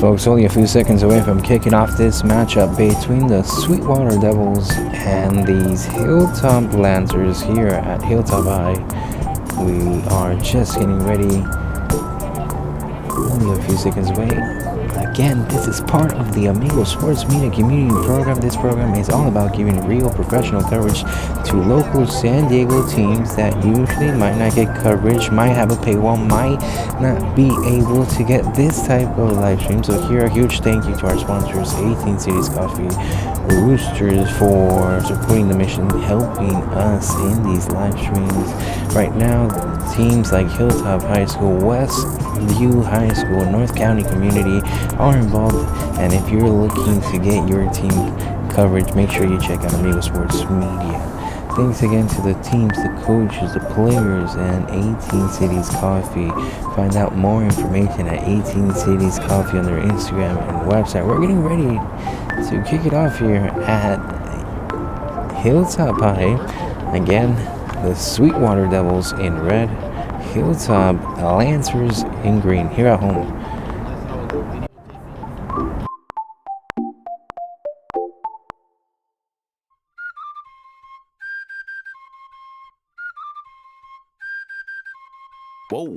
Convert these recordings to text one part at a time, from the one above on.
Folks, only a few seconds away from kicking off this matchup between the Sweetwater Devils and these Hilltop Lancers here at Hilltop High. We are just getting ready. Only a few seconds away. Again, this is part of the Amigo Sports Media Community Program. This program is all about giving real professional coverage to local San Diego teams that usually might not get coverage, might have a paywall, might not be able to get this type of live stream. So here, a huge thank you to our sponsors, 18 Cities Coffee, Roosters, for supporting the mission, helping us in these live streams. Right now, teams like Hilltop High School, Westview High School, North County Community are involved, and if you're looking to get your team coverage, make sure you check out Amigo Sports Media. Thanks again to the teams, the coaches, the players, and 18 Cities Coffee. Find out more information at 18 Cities Coffee on their Instagram and website. We're getting ready to kick it off here at Hilltop High. Again, the Sweetwater Devils in red, Hilltop Lancers in green, here at home. Whoa.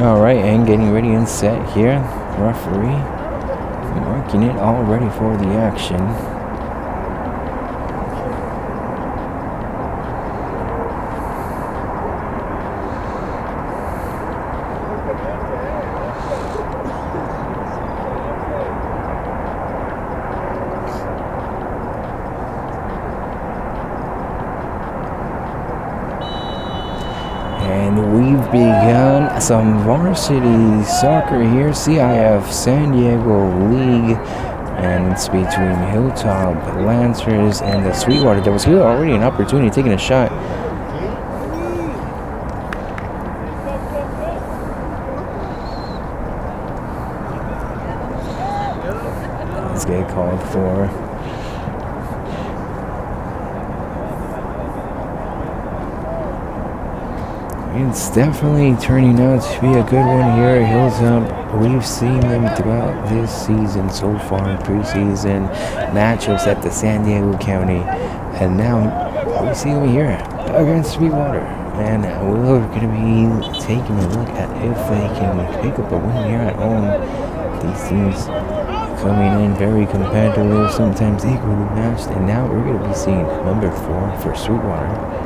Alright, and getting ready and set here. Referee marking it all ready for the action. And we've begun some varsity soccer here, CIF San Diego League, and it's between Hilltop Lancers and the Sweetwater Devils. Here already an opportunity, taking a shot. Let's get called for. It's definitely turning out to be a good one here at Hilltop. We've seen them throughout this season so far in preseason matchups at the San Diego County. And now we see them here against Sweetwater. And we're going to be taking a look at if they can pick up a win here at home. These teams coming in very competitive, sometimes equally matched. And now we're going to be seeing number 4 for Sweetwater.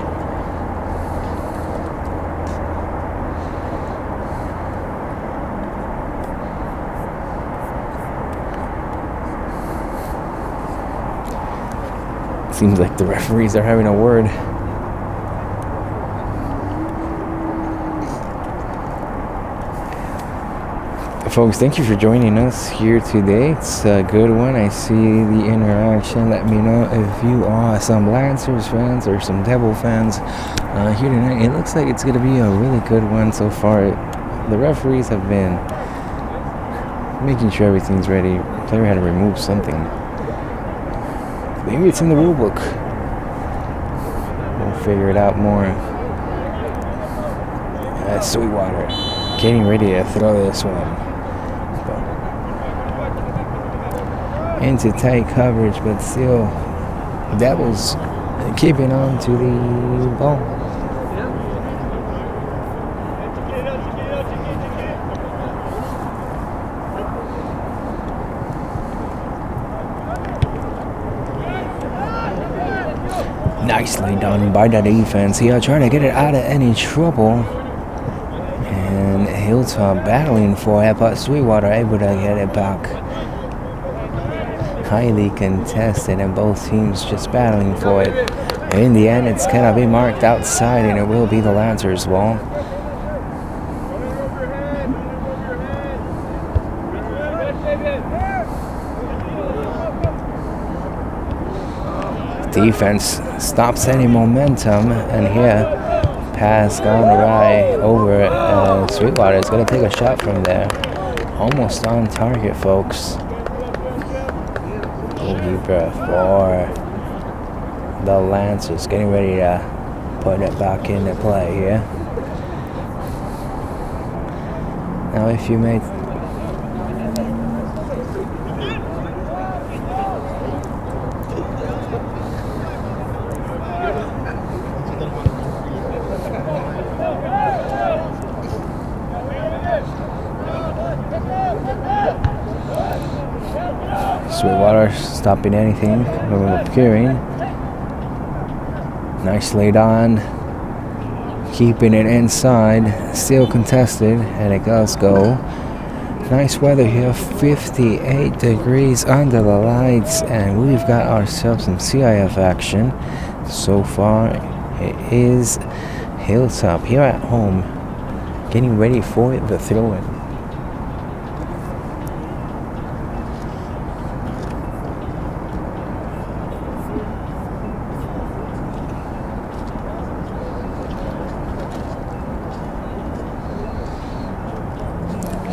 Seems like the referees are having a word. Folks, thank you for joining us here today. It's a good one. I see the interaction. Let me know if you are some Lancers fans or some Devil fans here tonight. It looks like it's going to be a really good one so far. The referees have been making sure everything's ready. The player had to remove something. Maybe it's in the rule book. We'll figure it out more. Sweetwater getting ready to throw this one. Into tight coverage, but still Devils keeping on to the ball. Nicely done by the defense here, trying to get it out of any trouble. And Hilltop battling for it, but Sweetwater able to get it back. Highly contested, and both teams just battling for it. And in the end, it's going to be marked outside, and it will be the Lancers' ball. Defense stops any momentum, and here pass gone awry over Sweetwater is going to take a shot from there. Almost on target, folks. Goalkeeper for the Lancers getting ready to put it back into play here. Now if you may Sweetwater stopping anything from appearing. Nicely done. Keeping it inside. Still contested. And it does go. Nice weather here. 58 degrees under the lights. And we've got ourselves some CIF action. So far, it is Hilltop here at home. Getting ready for the throw-in.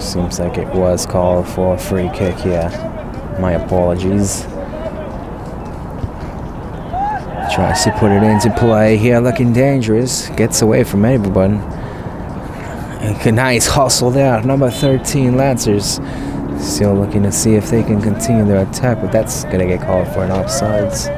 Seems like it was called for a free kick, yeah. My apologies. Tries to put it into play here, looking dangerous. Gets away from everyone. A nice hustle there, number 13 Lancers. Still looking to see if they can continue their attack, but that's going to get called for an offsides.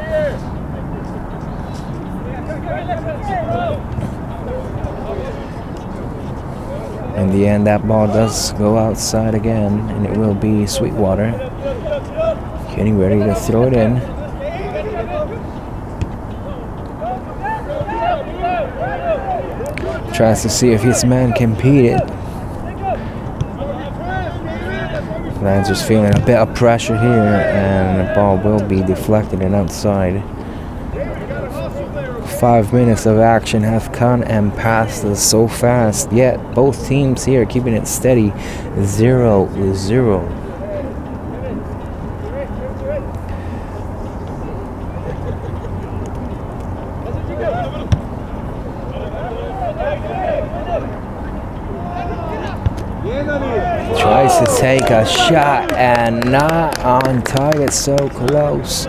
In the end, that ball does go outside again, and it will be Sweetwater getting ready to throw it in. Tries to see if his man can beat it. Lancers feeling a bit of pressure here, and the ball will be deflected and outside. 5 minutes of action have come and passed us so fast, yet both teams here keeping it steady, 0-0. Tries to take a shot and not on target, so close.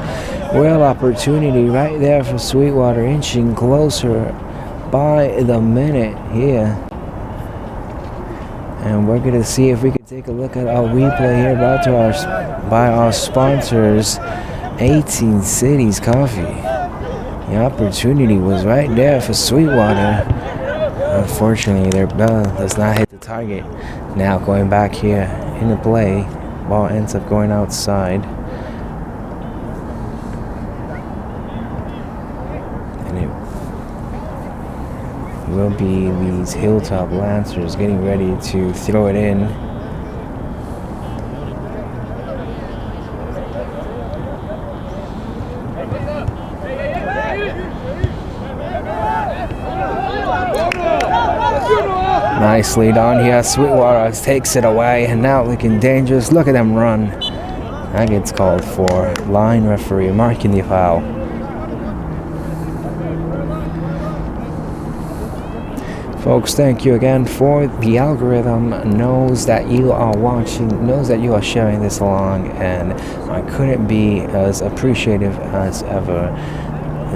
Real opportunity right there for Sweetwater, inching closer by the minute here. And we're going to see if we can take a look at our replay here brought to us by our sponsors, 18 Cities Coffee. The opportunity was right there for Sweetwater. Unfortunately, their ball does not hit the target. Now going back here into play, ball ends up going outside. Will be these Hilltop Lancers getting ready to throw it in. Nicely done here. Sweetwater takes it away, and now looking dangerous. Look at them run. That gets called for. Line referee marking the foul. Folks, thank you again for the algorithm knows that you are watching, knows that you are sharing this along, and I couldn't be as appreciative as ever.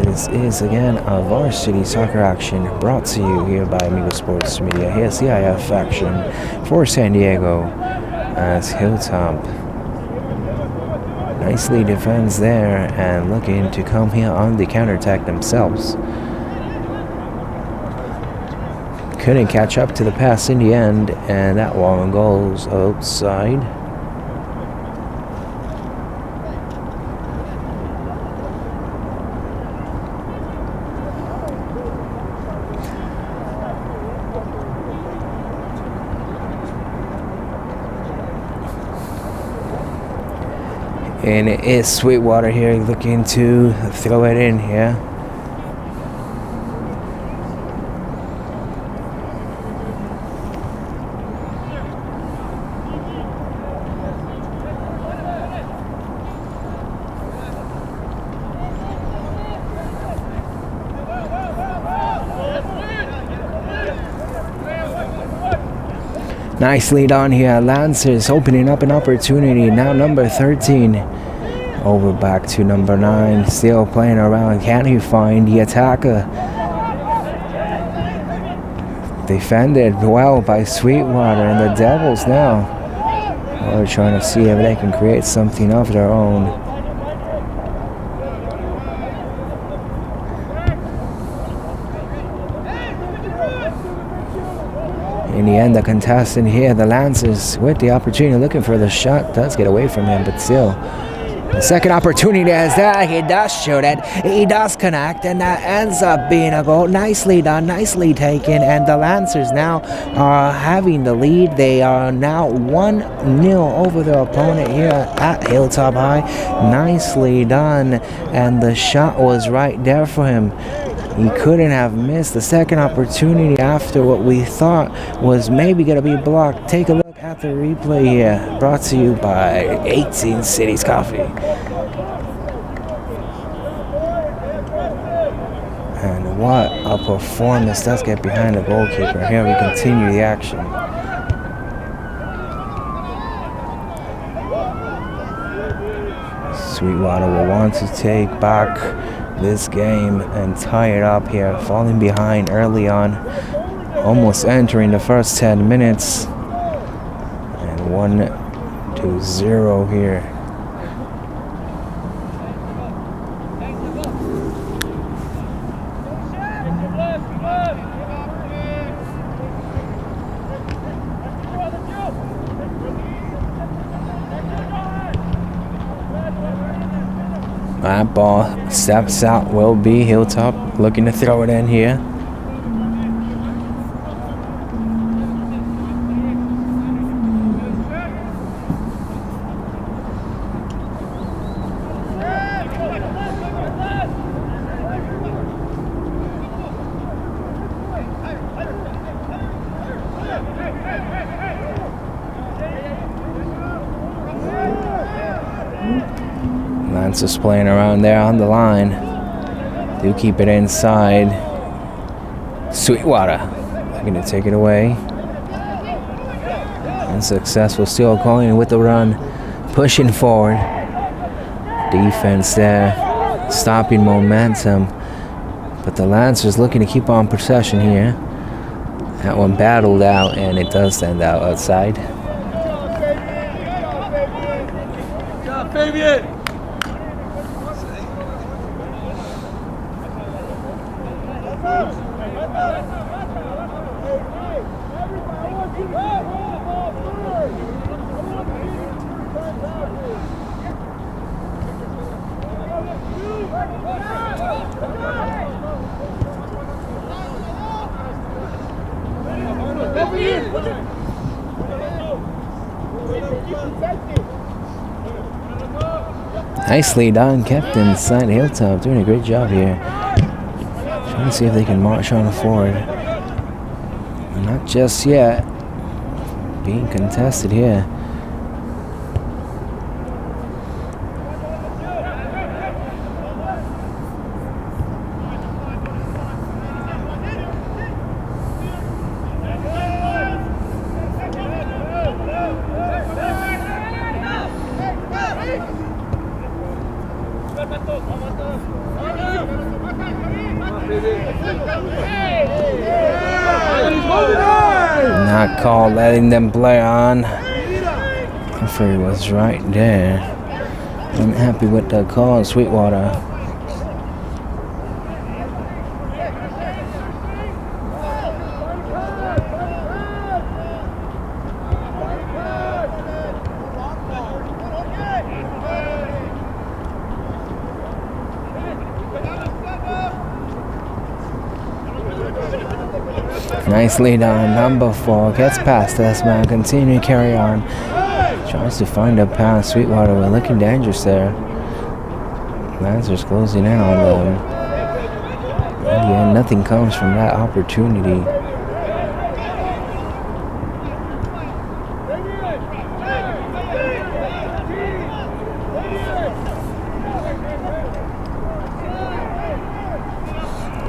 This is again a varsity soccer action brought to you here by Amigo Sports Media. Here's CIF action for San Diego as Hilltop nicely defends there and looking to come here on the counterattack themselves. Couldn't catch up to the pass in the end, and that one goes outside. And it is Sweetwater here looking to throw it in here. Nicely done here. Lancers opening up an opportunity. Now number 13. Over back to number 9. Still playing around. Can he find the attacker? Defended well by Sweetwater, and the Devils now are trying to see if they can create something of their own. In the end, the contestant here, the Lancers, with the opportunity, looking for the shot, does get away from him, but still. The second opportunity is there. He does shoot it. He does connect, and that ends up being a goal. Nicely done, nicely taken, and the Lancers now are having the lead. They are now 1-0 over their opponent here at Hilltop High. Nicely done, and the shot was right there for him. He couldn't have missed the second opportunity after what we thought was maybe going to be blocked. Take a look at the replay here, brought to you by 18 Cities Coffee. And what a performance. Let's get behind the goalkeeper. Here we continue the action. Sweetwater will want to take back this game and tie it up here, falling behind early on, almost entering the first 10 minutes, and 1-0 here. That ball steps out, will be Hilltop looking to throw it in here. Just playing around there on the line. Do keep it inside. Sweetwater looking to take it away. Unsuccessful. Still going with the run. Pushing forward. Defense there. Stopping momentum. But the Lancers looking to keep on possession here. That one battled out, and it does send out outside. Nicely done, kept inside Hilltop, doing a great job here. Trying to see if they can march on forward. Not just yet. Being contested here. Not called, letting them play on. Referee was right there. I'm happy with the call, Sweetwater. Nicely done, number 4 gets past this man, continuing to carry on. Tries to find a pass. Sweetwater, we're looking dangerous there. Lancers closing in on them. In the end, nothing comes from that opportunity.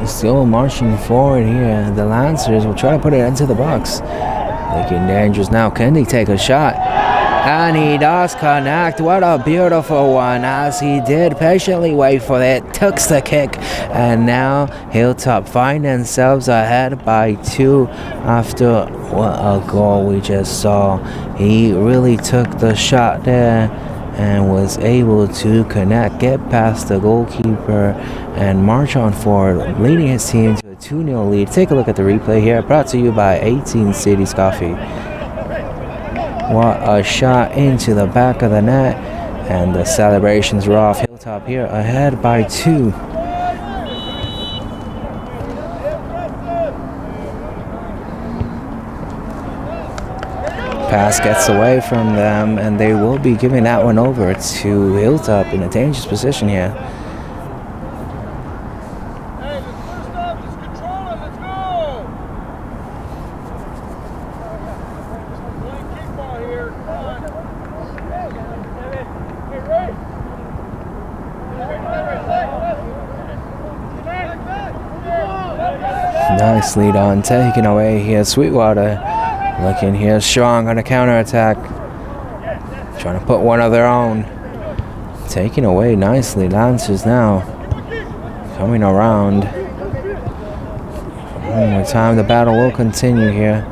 Still marching forward here. The Lancers will try to put it into the box. Looking dangerous now. Can they take a shot? And he does connect. What a beautiful one, as he did patiently wait for it. Took the kick. And now Hilltop find themselves ahead by 2 after what a goal we just saw. He really took the shot there and was able to connect, get past the goalkeeper, and march on forward, leading his team to a 2-0 lead. Take a look at the replay here, brought to you by 18 Cities Coffee. What a shot into the back of the net, and the celebrations were off. Hilltop here ahead by 2. Pass gets away from them, and they will be giving that one over to Hilltop in a dangerous position here. Nice lead on, taken away here. Sweetwater looking here strong on a counter-attack. Trying to put one of their own. Taken away nicely. Lancers now coming around. One more time. The battle will continue here.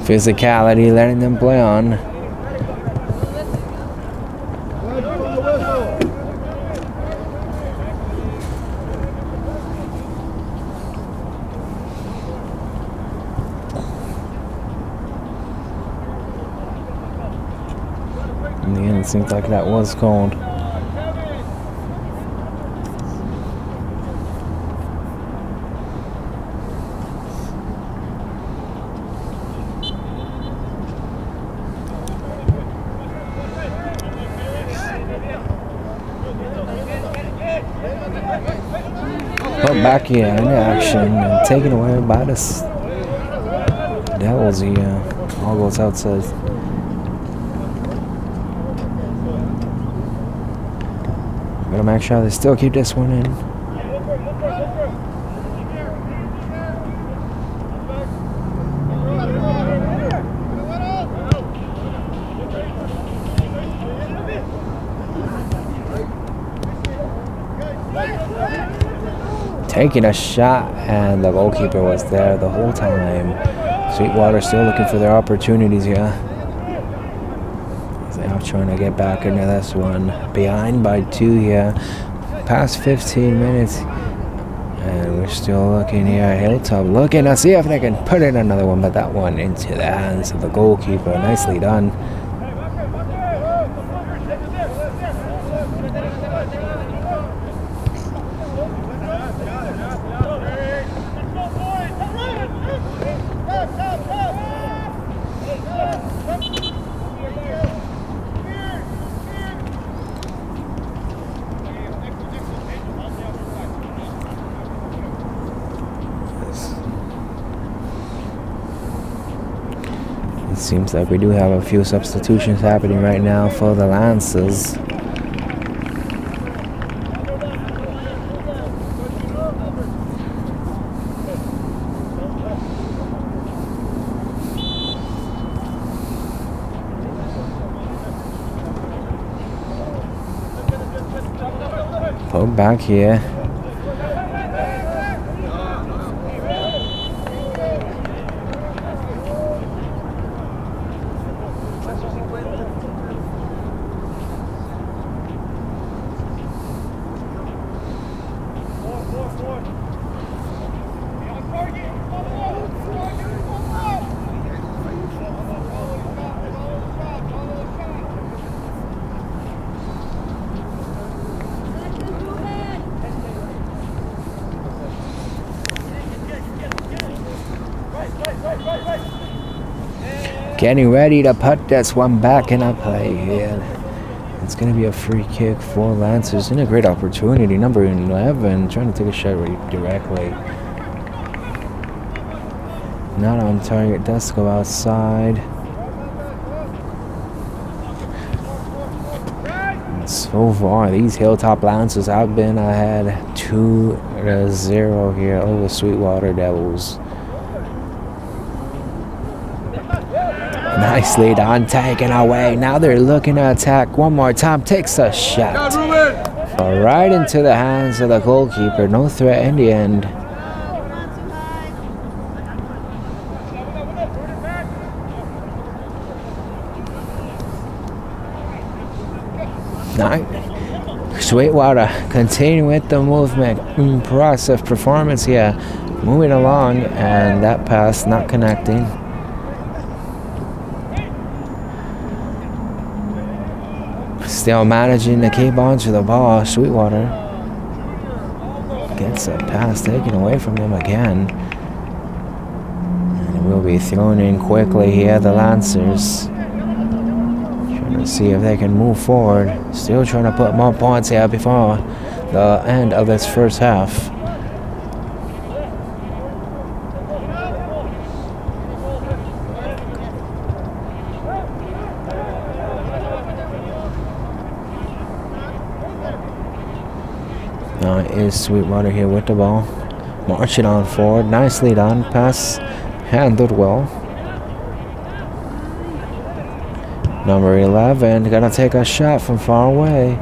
Physicality, letting them play on. In the end, it seems like that was called. Put back here in action and taken away by the Devils here. All goes outside. Gotta make sure they still keep this one in. Taking a shot, and the goalkeeper was there the whole time. Sweetwater still looking for their opportunities here. They're trying to get back into this one. Behind by 2 here. Past 15 minutes. And we're still looking here. Hilltop looking to see if they can put in another one, but that one into the hands of the goalkeeper. Nicely done. Seems like we do have a few substitutions happening right now for the Lancers. Put back here. Getting ready to put this one back in a play here. It's going to be a free kick for Lancers. And a great opportunity. Number 11 trying to take a shot right directly. Not on target. Does go outside. And so far, these Hilltop Lancers have been ahead 2-0 here over Sweetwater Devils. Nicely done, taken away. Now they're looking to attack one more time. Takes a shot. Right into the hands of the goalkeeper. No threat in the end. Sweetwater continuing with the movement. Impressive performance here. Moving along, and that pass not connecting. Still managing to keep on to the ball. Sweetwater gets a pass taken away from him again. And will be thrown in quickly here, the Lancers. Trying to see if they can move forward. Still trying to put more points here before the end of this first half. Now it is Sweetwater here with the ball. Marching on forward. Nicely done. Pass handled well. Number 11. Gonna take a shot from far away.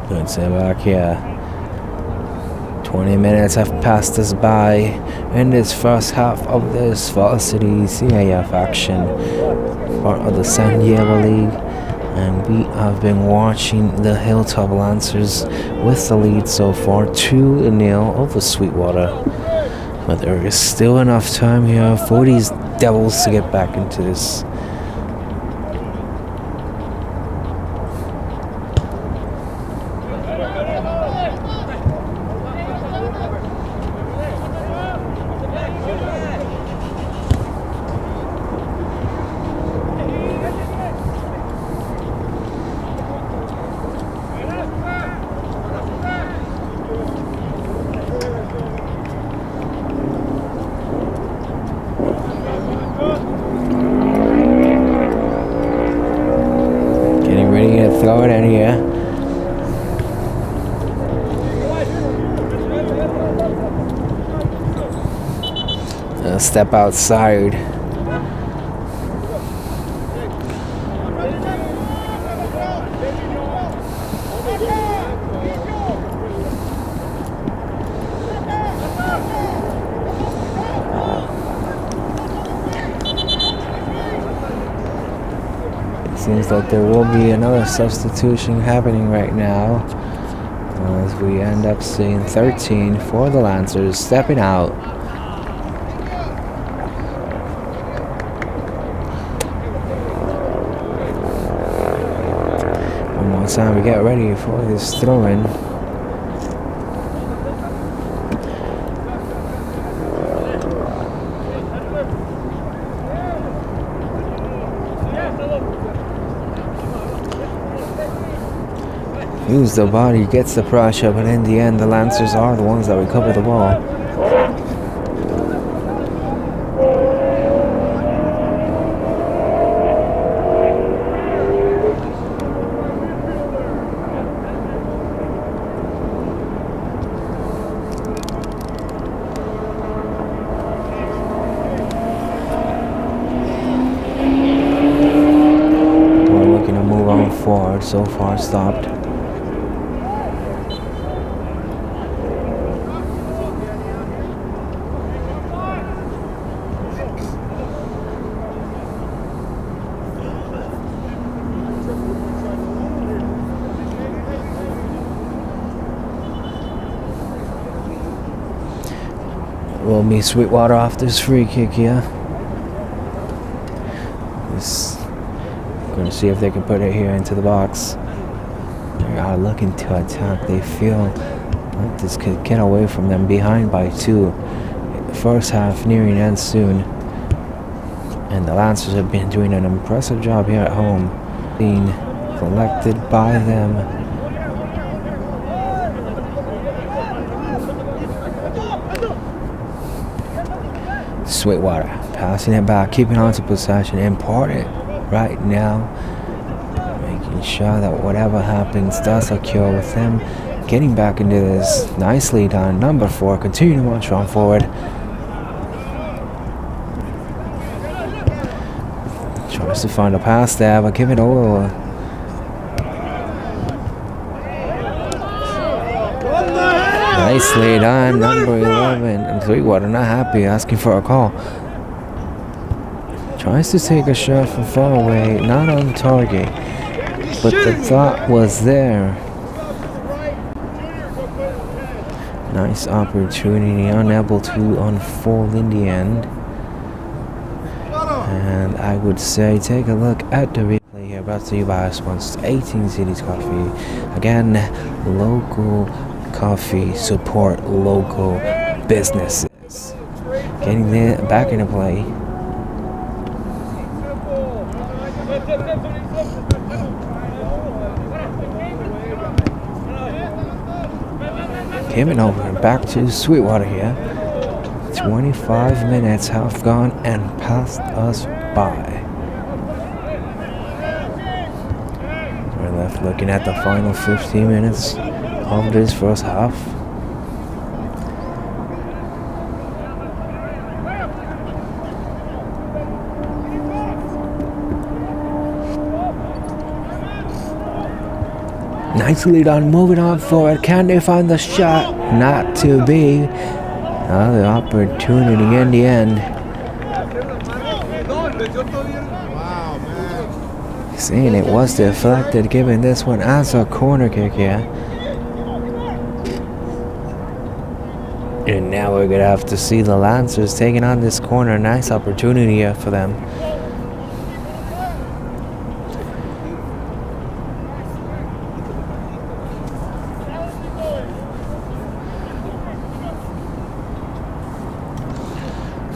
Good set back here. 20 minutes have passed us by in this first half of this Varsity CAF action, part of the San Diego League, and we have been watching the Hilltop Lancers with the lead so far, 2-0 over Sweetwater. But there is still enough time here for these Devils to get back into this. Throw it in here. Step outside. Seems like there will be another substitution happening right now, as we end up seeing 13 for the Lancers stepping out. One more time, we get ready for this throw-in. Use the body, gets the pressure, but in the end, the Lancers are the ones that recover the ball. We're looking to move on forward, so far stopped. Will be Sweetwater off this free kick here. Just gonna see if they can put it here into the box. They are looking to attack. They feel like this could get away from them, behind by 2. First half nearing end soon. And the Lancers have been doing an impressive job here at home, being collected by them. Sweetwater passing it back, keeping on to possession, important right now, making sure that whatever happens does occur with them getting back into this. Nicely done. Number 4, continue to march on forward. Tries to find a pass there, but give it over. Nicely done, number 11. And Sweetwater not happy, asking for a call. Tries to take a shot from far away, not on target, but the thought was there. Nice opportunity, unable to unfold in the end. And I would say take a look at the replay here, brought to you by sponsor 18 Cities Coffee. Again, local coffee, support local businesses. getting it back into play. Giving over back to Sweetwater here. 25 minutes have gone and passed us by. We're left looking at the final 15 minutes of this first half. Nicely done, moving on forward. Can they find the shot? Not to be. Another opportunity in the end. Seeing it was deflected, giving this one as a corner kick here. And now we're going to have to see the Lancers taking on this corner. Nice opportunity here for them.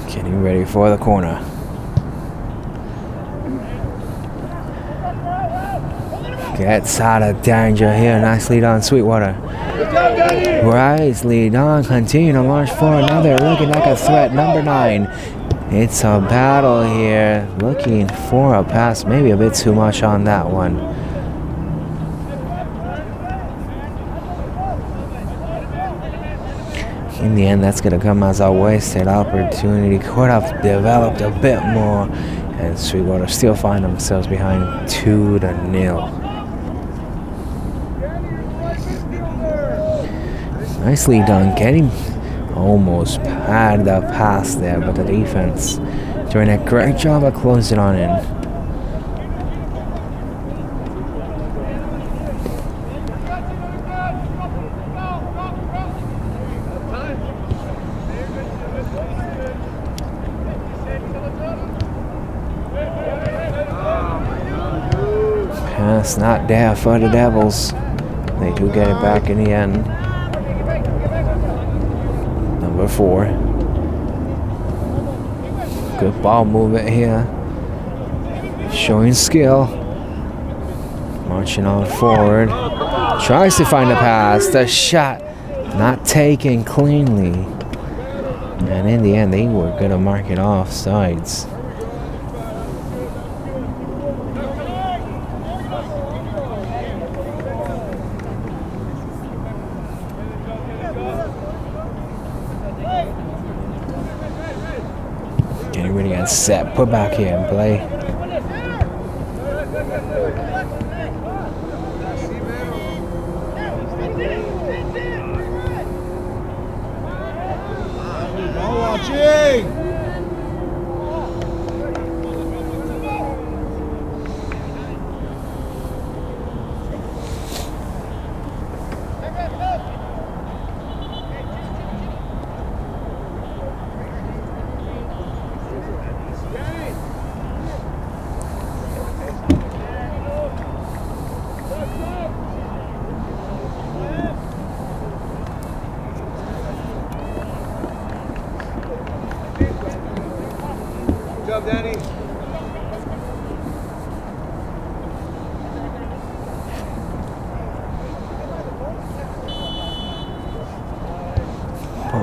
Getting ready for the corner. Gets out of danger here. Nicely done, Sweetwater. Nicely done. Continue to march forward. Now they're looking like a threat. Number 9. It's a battle here. Looking for a pass. Maybe a bit too much on that one. In the end, that's going to come as a wasted opportunity. Could have developed a bit more. And Sweetwater still find themselves behind 2-0. Nicely done. Getting almost had the pass there, but the defense doing a great job of closing on in. Pass not there for the Devils. They do get it back in the end. Number 4. Good ball movement here. Showing skill. Marching on forward. Tries to find a pass. The shot not taken cleanly. And in the end, they were going to mark it off sides. Getting ready and set. Put back here and play.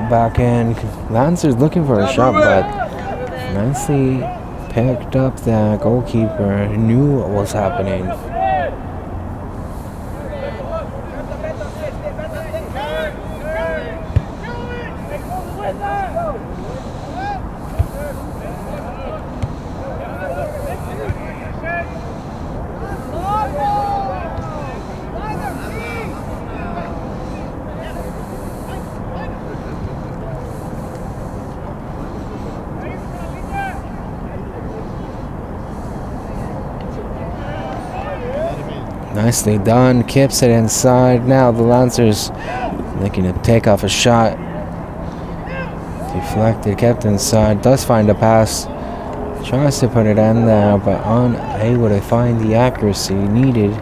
Back in. Lancers looking for a shot, but nicely picked up that goalkeeper. Knew what was happening. Nicely done. Kips it inside. Now the Lancers looking to take off a shot. Deflected, kept inside. Does find a pass. Tries to put it in there, but unable to find the accuracy needed.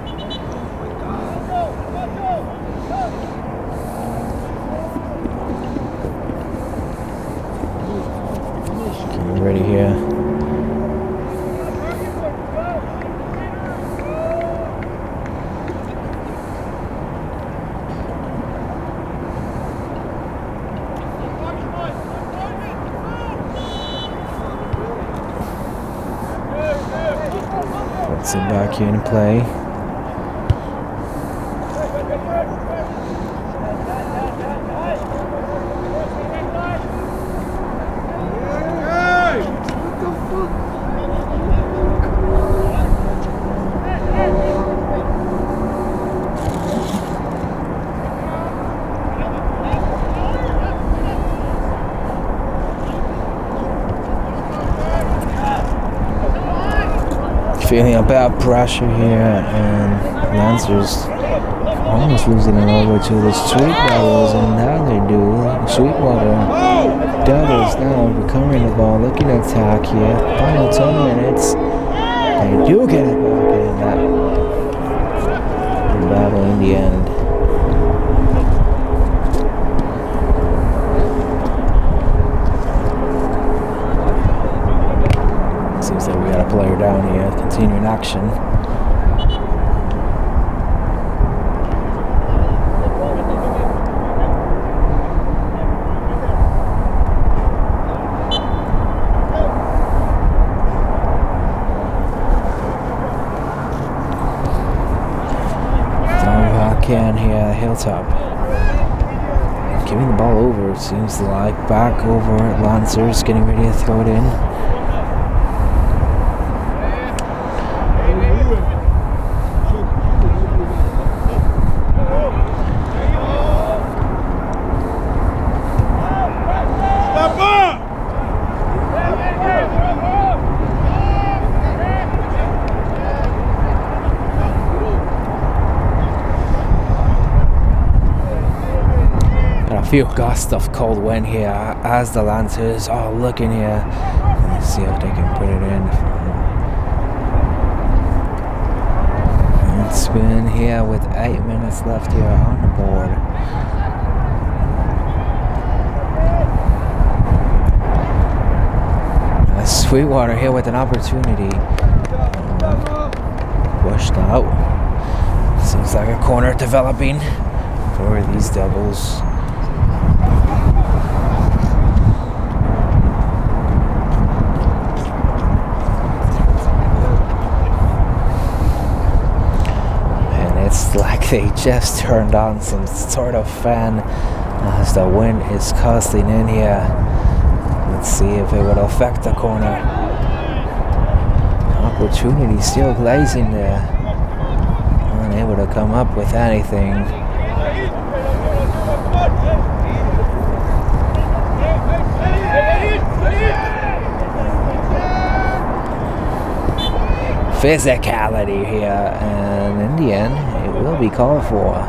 Gets it back in play. Feeling a bit of pressure here, and Lancers almost losing it over to the Sweet Devils, and now they do. Sweetwater Devils now recovering the ball, looking to attack here. Final 10 minutes. They do get it back in that battle in the end. Seems like we got a player down here. Continuing action. Can here, Hilltop giving the ball over, it seems like. Back over at Lancers, getting ready to throw it in. Few gusts of cold wind here as the Lancers are looking here. Let's see if they can put it in. It's been here with 8 minutes left here on the board. Sweetwater here with an opportunity. Pushed out. Seems like a corner developing for these Devils. It's like they just turned on some sort of fan as the wind is casting in here. Let's see if it would affect the corner. Opportunity still glazing there. Unable to come up with anything. Physicality here, and in the end it will be called for.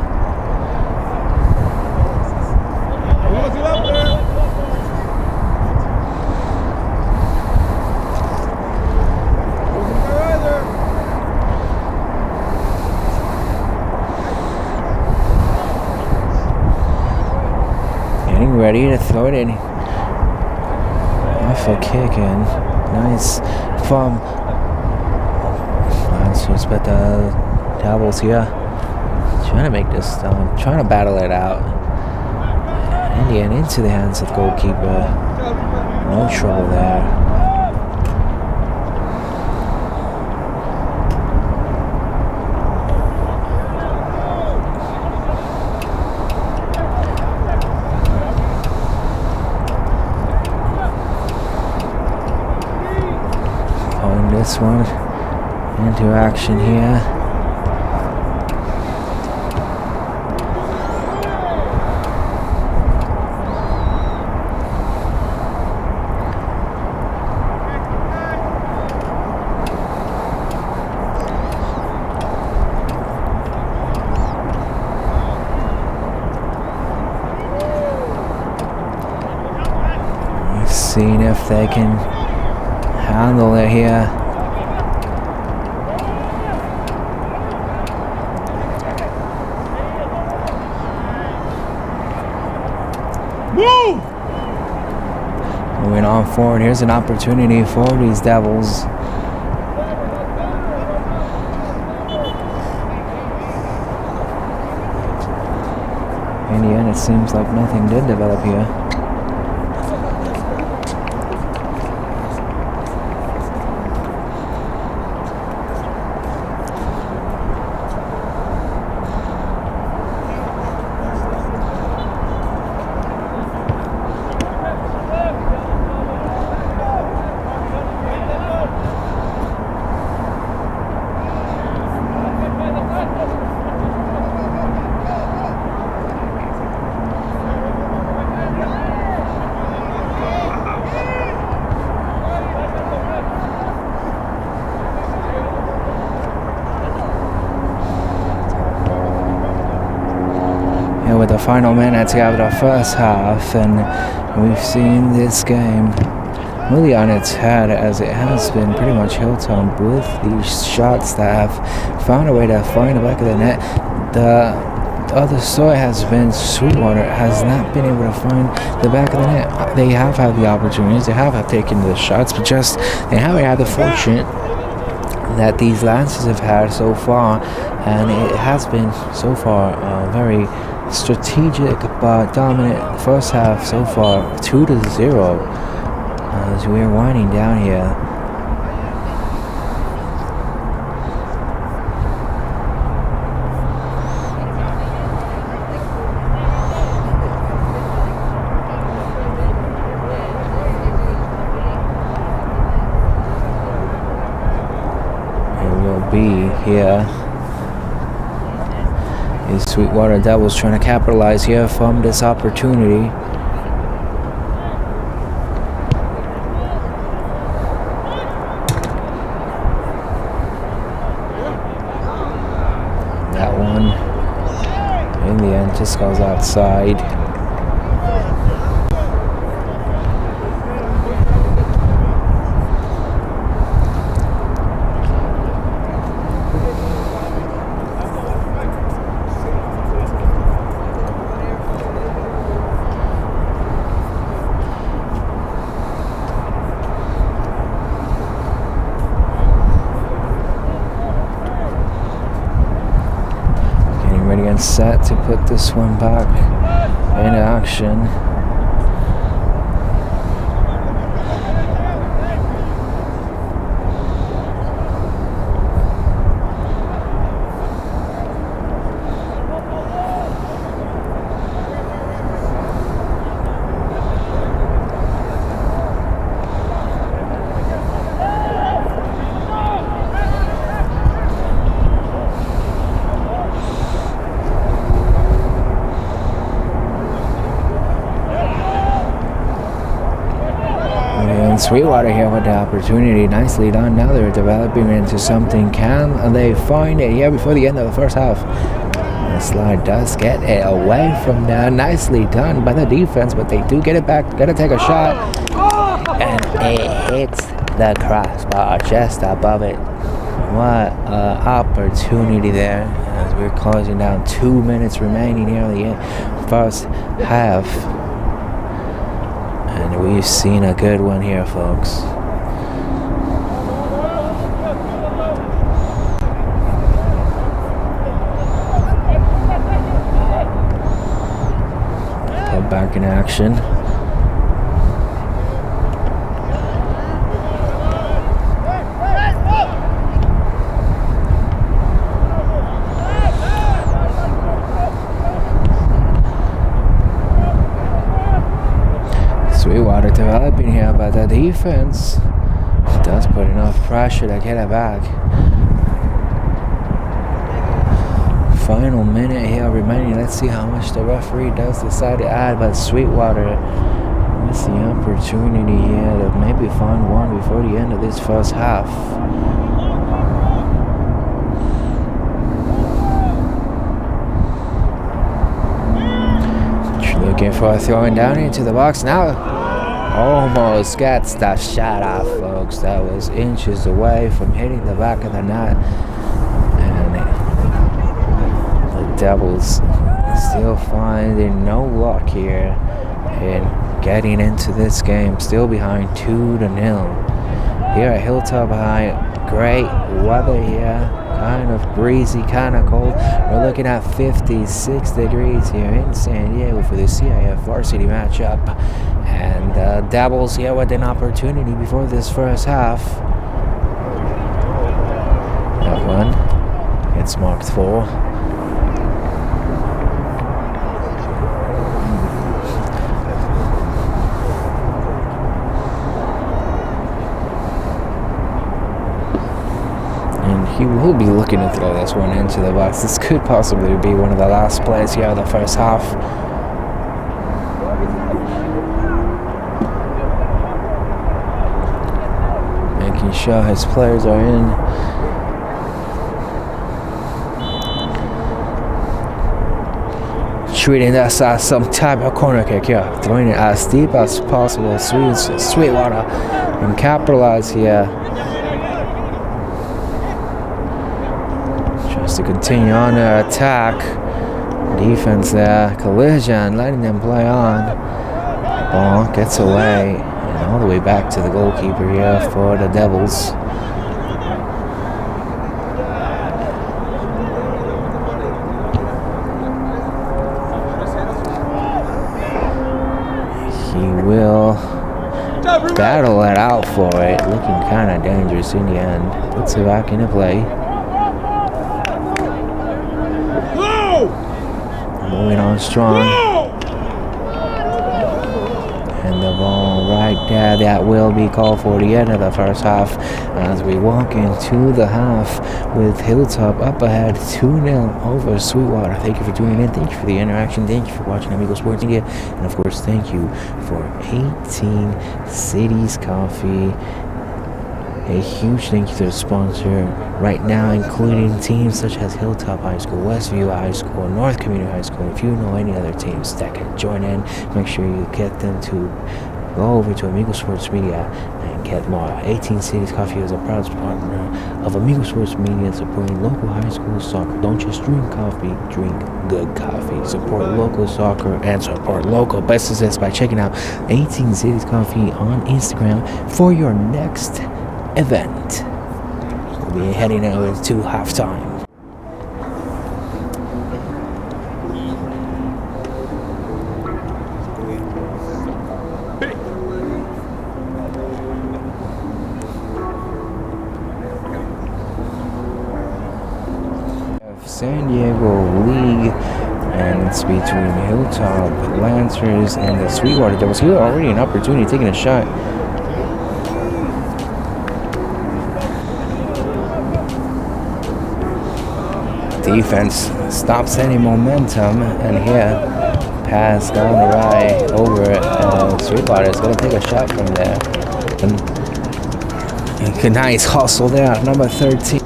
Getting ready to throw it in. Off a kick in. Nice from but the Devils here trying to make this trying to battle it out. Indian into the hands of the goalkeeper. No trouble there. On this one. Into action here. Seeing if they can handle it here. Moving on forward, here's an opportunity for these Devils. In the end, it seems like nothing did develop here. final minutes here of the first half, and we've seen this game really on its head, as it has been pretty much Hilltop with these shots that have found a way to find the back of the net. The other story has been Sweetwater has not been able to find the back of the net. They have had the opportunities, they have taken the shots, but just they haven't had the fortune that these Lancers have had so far, and it has been so far very strategic but dominant first half so far, 2-0 as we are winding down here. Here is Sweetwater Devils trying to capitalize here from this opportunity. That one in the end just goes outside. Set to put this one back in action. Sweetwater here with the opportunity, nicely done. Now they're developing into something. Can they find it here before the end of the first half? The slide does get it away from there. Nicely done by the defense, but they do get it back. Gotta take a shot, and it hits the crossbar just above it. What an opportunity there, as we're closing down 2 minutes remaining here in the first half. And we've seen a good one here, folks. Put back in action. Sweetwater developing here, but the defense does put enough pressure to get it back. Final minute here remaining. Let's see how much the referee does decide to add, but Sweetwater missed the opportunity here to maybe find one before the end of this first half. Looking for a throwing down into the box now. Almost gets the shot off, folks. That was inches away from hitting the back of the net. And the Devils still finding no luck here in getting into this game. Still behind 2-0. Here at Hilltop High, great weather here. Kind of breezy, kind of cold. We're looking at 56 degrees here in San Diego for the CIF Varsity matchup. And Devils here with an opportunity before this first half. That one gets marked for. He will be looking to throw this one into the box. This could possibly be one of the last plays here of the first half. Making sure his players are in. treating this as some type of corner kick here. Throwing it as deep as possible. Sweetwater and capitalize here. Just to continue on their attack. Defense there. Collision, letting them play on. Ball gets away. And all the way back to the goalkeeper here for the Devils. He will battle it out for it. Looking kind of dangerous in the end. Puts it back into play. Moving on strong. And the ball right there. That will be called for the end of the first half as we walk into the half with Hilltop up ahead 2-0 over Sweetwater. Thank you for tuning in. Thank you for the interaction. Thank you for watching Amigo Sports Media. And of course, thank you for 18 Cities Coffee. A huge thank you to the sponsor right now, including teams such as Hilltop High School, Westview High School, North Community High School. If you know any other teams that can join in, make sure you get them to go over to Amigo Sports Media and get more. 18 Cities Coffee is a proud partner of Amigo Sports Media, supporting local high school soccer. Don't just drink coffee, drink good coffee. Support local soccer and support local businesses by checking out 18 Cities Coffee on Instagram for your next event. We'll be heading over to halftime. San Diego League, and it's between Hilltop Lancers and the Sweetwater Devils. Here already an opportunity, taking a shot. Defense stops any momentum, and here pass down the right over Sweetwater is going to take a shot from there. And a nice hustle there, number 13.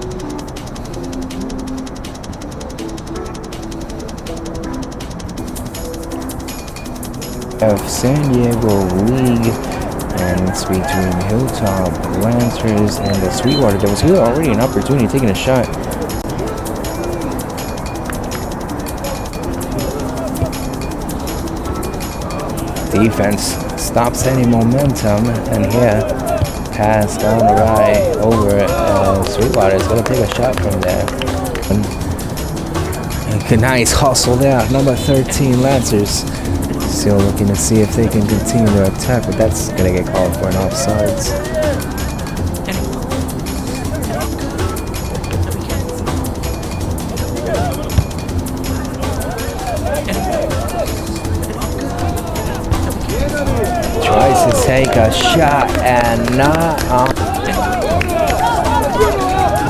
Of San Diego League, and it's between Hilltop Lancers and the Sweetwater Devils. Here already an opportunity, taking a shot. Defense stops any momentum, and here pass down the right over Sweetwater is going to take a shot from there. And a nice hustle there, number 13 Lancers. Still looking to see if they can continue their attack, but that's going to get called for an offsides. Tries to take a shot and not on.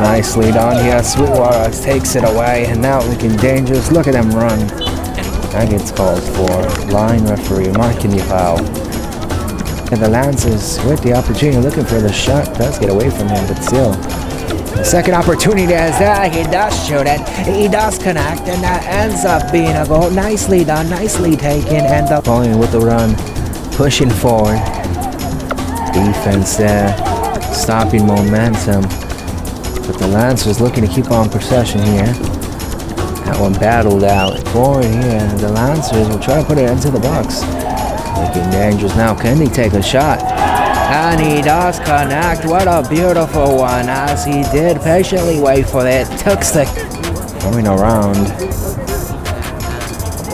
Nicely done here. Sweetwater takes it away, and now looking dangerous. Look at them run. That gets called for. Line referee marking the foul. And the Lancers with the opportunity, looking for the shot. Does get away from him, but still. The second opportunity is there. He does shoot it. He does connect, and that ends up being a goal. Nicely done, nicely taken, and the following with the run. Pushing forward. Defense there. Stopping momentum. But the Lancers looking to keep on possession here. That one battled out forward here. The Lancers will try to put it into the box. Looking dangerous now. Can he take a shot? And he does connect. What a beautiful one, as he did patiently wait for it. Took the coming around.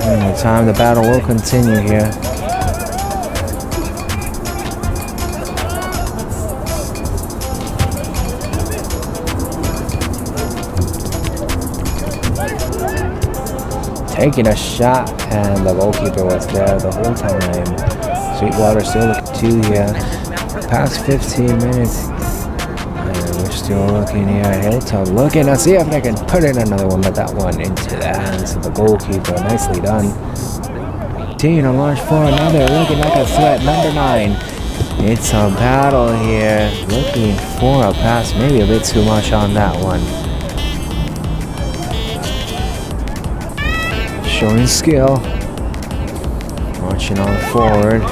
And the time the battle will continue here. Taking a shot, and the goalkeeper was there the whole time. Sweetwater still looking 2 here. Past 15 minutes. And we're still looking here at Hilltop. Looking to see if they can put in another one, but that one into the hands of the goalkeeper. Nicely done. Team to launch for another. Looking like a threat. Number 9. It's a battle here. Looking for a pass. Maybe a bit too much on that one. Showing skill. marching on forward.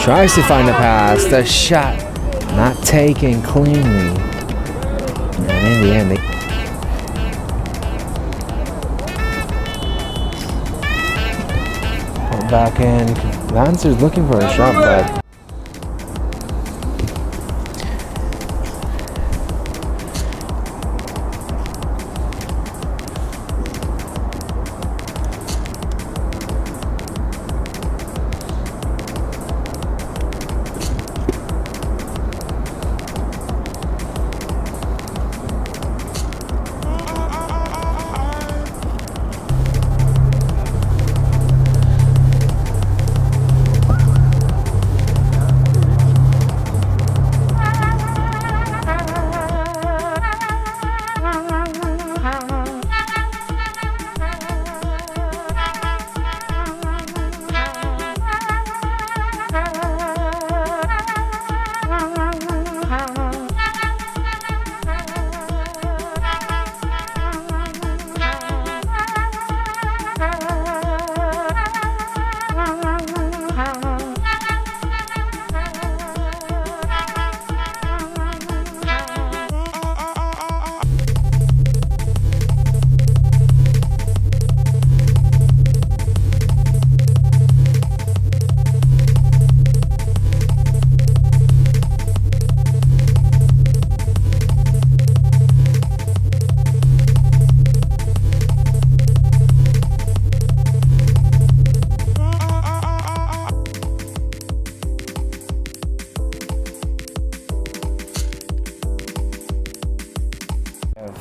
Tries to find the pass. The shot not taken cleanly. And in the end, they pull back in. Lancers looking for a shot, but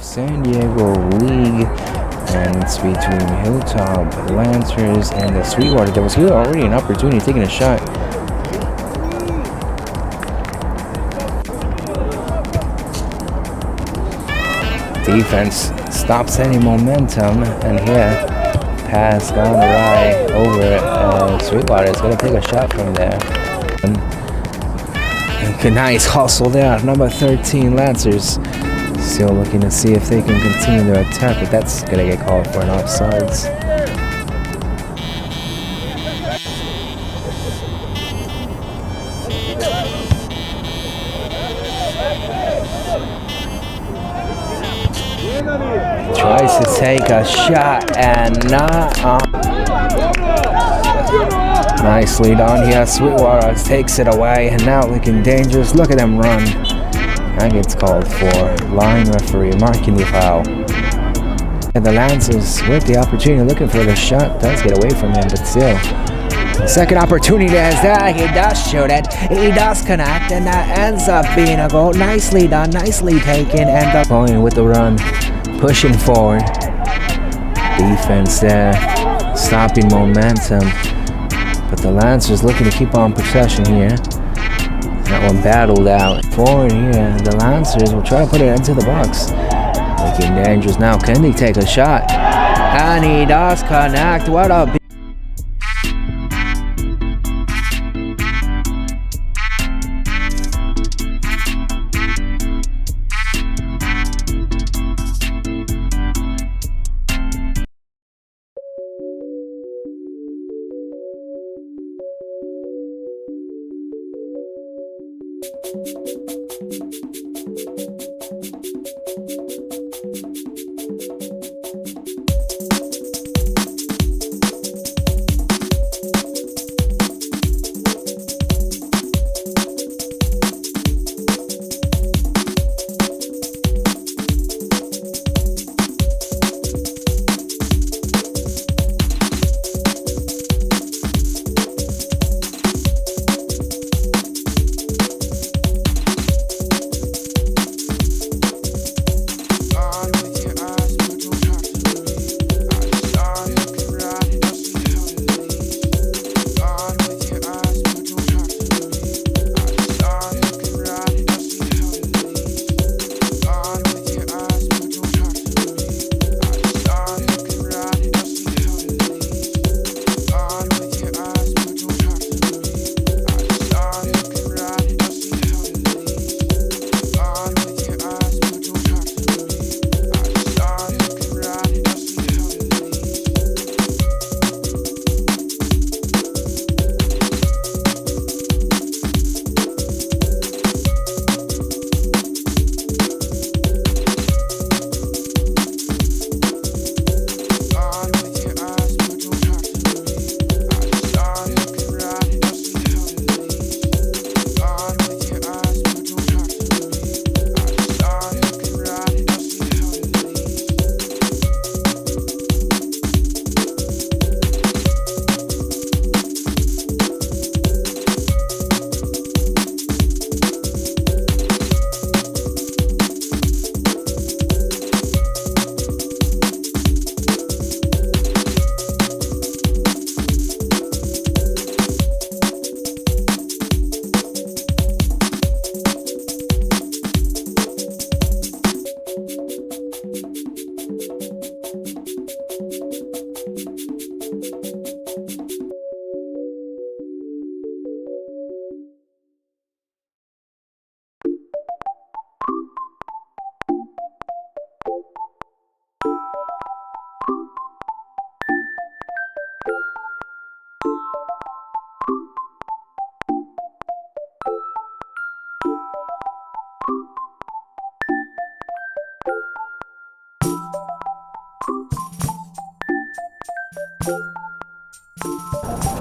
San Diego League, and it's between Hilltop, Lancers, and the Sweetwater. There was here already an opportunity taking a shot. Defense stops any momentum, and here pass gone awry over Sweetwater. Is going to take a shot from there. And a nice hustle there, number 13 Lancers. Still looking to see if they can continue their attack, but that's going to get called for an offsides. Tries to take a shot and not on. Nicely done here. Sweetwater takes it away and now looking dangerous. Look at them run. That gets called for. Line referee marking the foul. And the Lancers with the opportunity looking for the shot. Does get away from him, but still. The second opportunity is there. He does shoot it. He does connect, and that ends up being a goal. Nicely done, nicely taken, and up going with the run. Pushing forward. Defense there. Stopping momentum. But the Lancers looking to keep on possession here. That one battled out. Forward here, the Lancers will try to put it into the box. Looking dangerous now. Can he take a shot? And he does connect. What a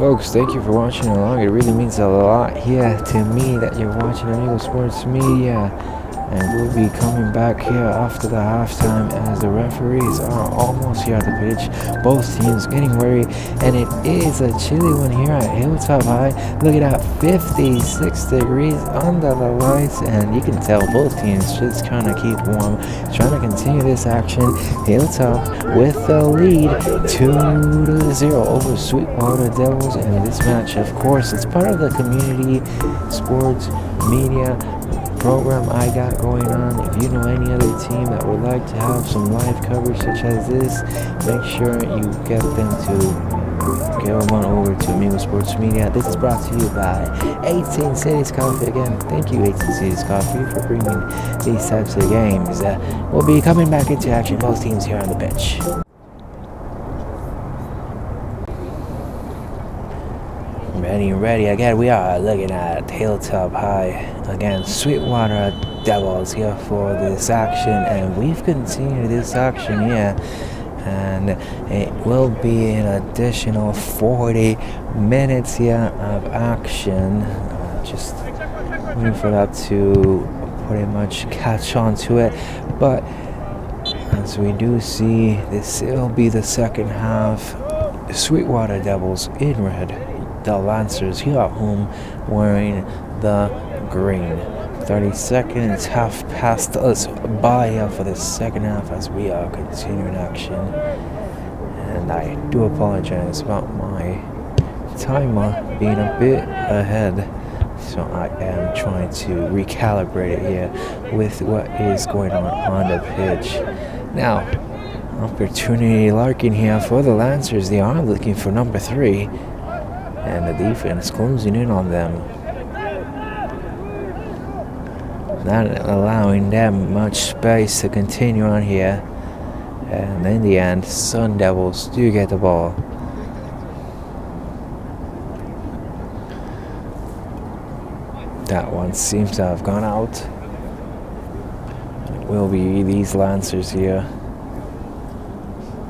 Folks, thank you for watching along. It really means a lot here to me that you're watching Amigo Sports Media. And we'll be coming back here after the halftime as the referees are almost here at the pitch. Both teams getting ready, and it is a chilly one here at Hilltop High. Look at that, 56 degrees under the lights, and you can tell both teams just trying to keep warm, trying to continue this action. Hilltop with the lead, 2-0 over Sweetwater Devils, and this match, of course, it's part of the community sports media program I got going on. If you know any other team that would like to have some live coverage such as this, make sure you get them on over to Amigo Sports Media. This is brought to you by 18 Cities Coffee. Again, thank you 18 Cities Coffee for bringing these types of games. We'll be coming back into action, both teams here on the pitch. Ready again. We are looking at Hilltop High against Sweetwater Devils here for this action, and we've continued this action here, and it will be an additional 40 minutes here of action. Just waiting for that to pretty much catch on to it, but as we do see, this will be the second half. Sweetwater Devils in red, the Lancers here at home wearing the green. 30 seconds have passed us by here for the second half as we are continuing action. And I do apologize about my timer being a bit ahead. So I am trying to recalibrate it here with what is going on the pitch. Now, opportunity lurking here for the Lancers. They are looking for number 3. And the defense closing in on them, not allowing them much space to continue on here. And in the end, Sun Devils do get the ball. That one seems to have gone out. It will be these Lancers here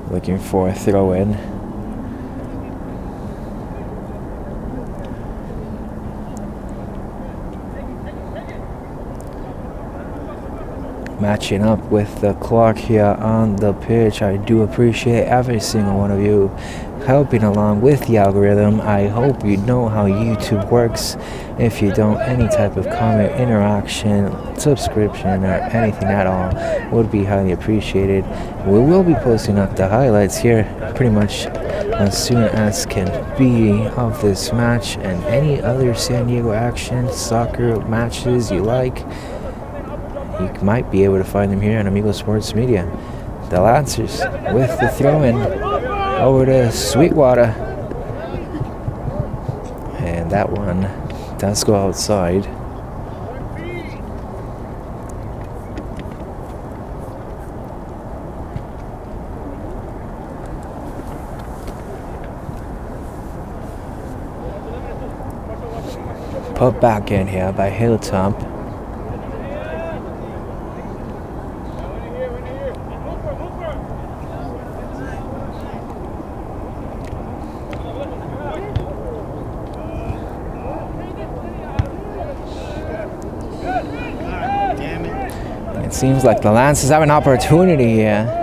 looking for a throw-in. Matching up with the clock here on the pitch. I do appreciate every single one of you helping along with the algorithm. I hope you know how YouTube works. If you don't, any type of comment, interaction, subscription, or anything at all would be highly appreciated. We will be posting up the highlights here pretty much as soon as can be of this match and any other San Diego action, soccer matches you like. You might be able to find them here on Amigo Sports Media. The Lancers with the throw-in over to Sweetwater. And that one does go outside. Put back in here by Hilltop. Seems like the Lancers have an opportunity here.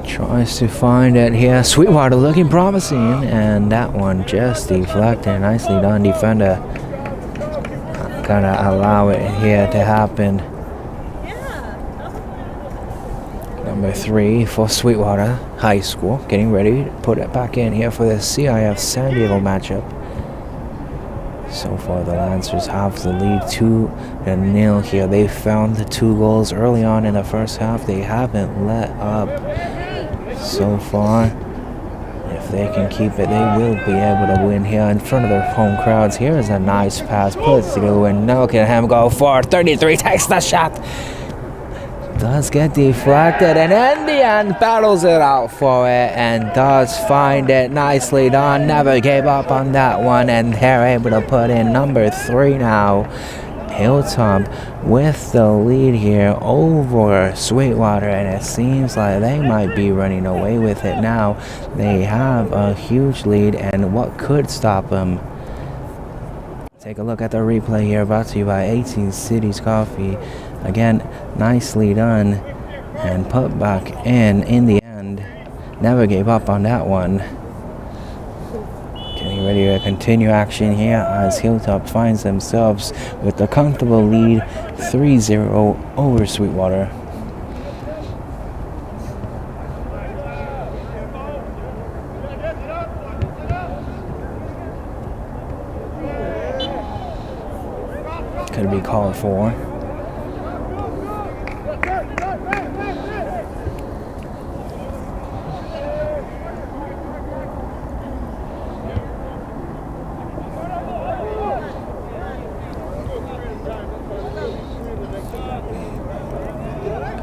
Tries to find it here. Sweetwater looking promising, and that one just deflected. Nicely done, defender. Gotta allow it here to happen. Number 3 for Sweetwater High School, getting ready to put it back in here for the CIF San Diego matchup. So far, the Lancers have the lead 2-0 here. They found the 2 goals early on in the first half. They haven't let up so far. If If they can keep it, they will be able to win here in front of their home crowds. Here is a nice pass put through, and now look at him go for 33, takes the shot. Does get deflected, and in the end battles it out for it and does find it nicely done. Never gave up on that one, and they're able to put in number 3 now. Hilltop with the lead here over Sweetwater, and it seems like they might be running away with it now. They have a huge lead, and what could stop them? Take a look at the replay here, brought to you by 18 Cities Coffee. Again, nicely done and put back in the end. Never gave up on that one. Getting ready to continue action here as Hilltop finds themselves with a comfortable lead 3-0 over Sweetwater. Could be called for.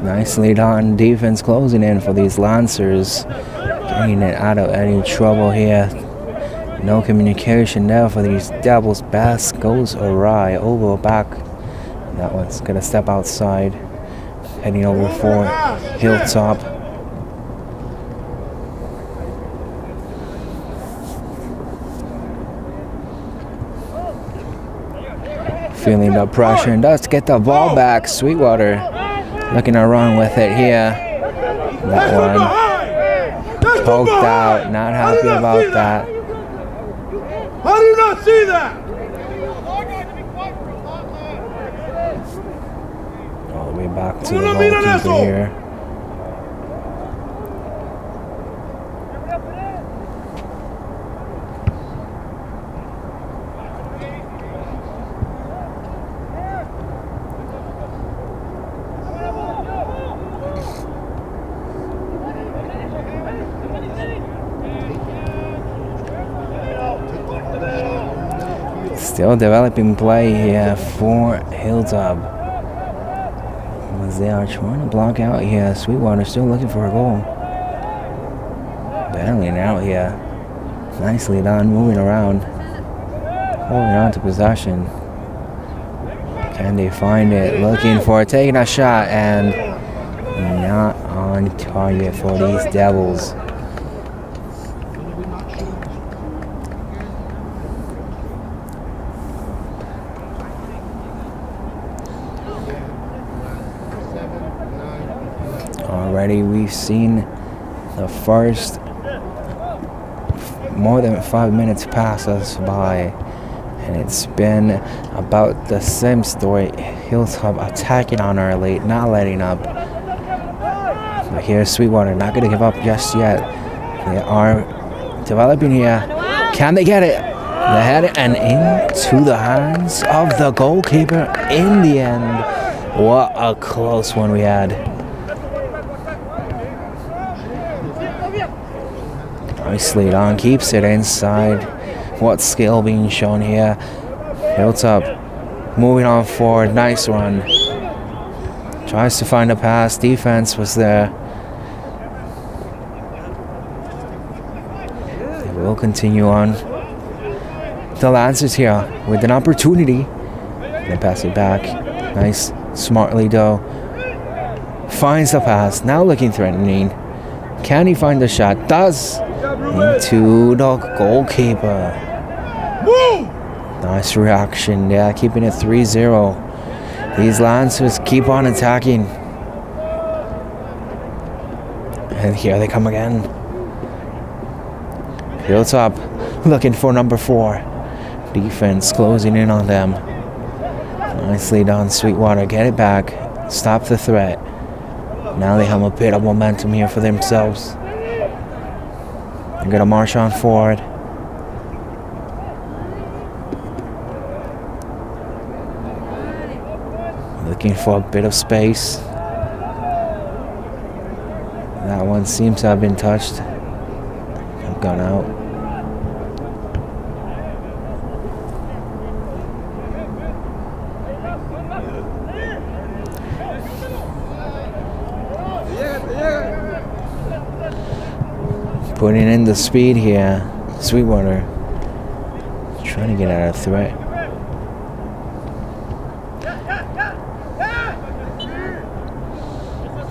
Nicely done defense closing in for these Lancers. Getting it out of any trouble here. No communication there for these Devils. Pass goes awry. Over back. That one's going to step outside. Heading over for Hilltop. Feeling the pressure and does get the ball back. Sweetwater looking to run with it here. That one poked out. Not happy about that. How do you not see that? All the way back to the goalkeeper here. Still developing play here for Hilltop. As they are trying to block out here. Sweetwater still looking for a goal. Battling out here. Nicely done, moving around. Holding on to possession. Can they find it? Looking for it, taking a shot, and not on target for these Devils. Already we've seen the first more than 5 minutes pass us by, and it's been about the same story. Hilltop attacking on our late, not letting up. But here's Sweetwater, not going to give up just yet. They are developing here. Can they get it? They had it and into the hands of the goalkeeper in the end. What a close one we had. Nicely done, keeps it inside. What skill being shown here. Hilltop moving on forward, nice run. Tries to find a pass, defense was there. They will continue on. The Lancers here with an opportunity. Gonna pass it back. Nice, smartly though. Finds the pass, now looking threatening. Can he find the shot? Does. Into the goalkeeper. Nice reaction there, keeping it 3-0. These Lancers keep on attacking. And here they come again. Hilltop looking for number 4. Defense closing in on them. Nicely done, Sweetwater. Get it back. Stop the threat. Now they have a bit of momentum here for themselves. They're going to march on forward. Looking for a bit of space. That one seems to have been touched. And gone out. Putting in the speed here. Sweetwater trying to get out of threat.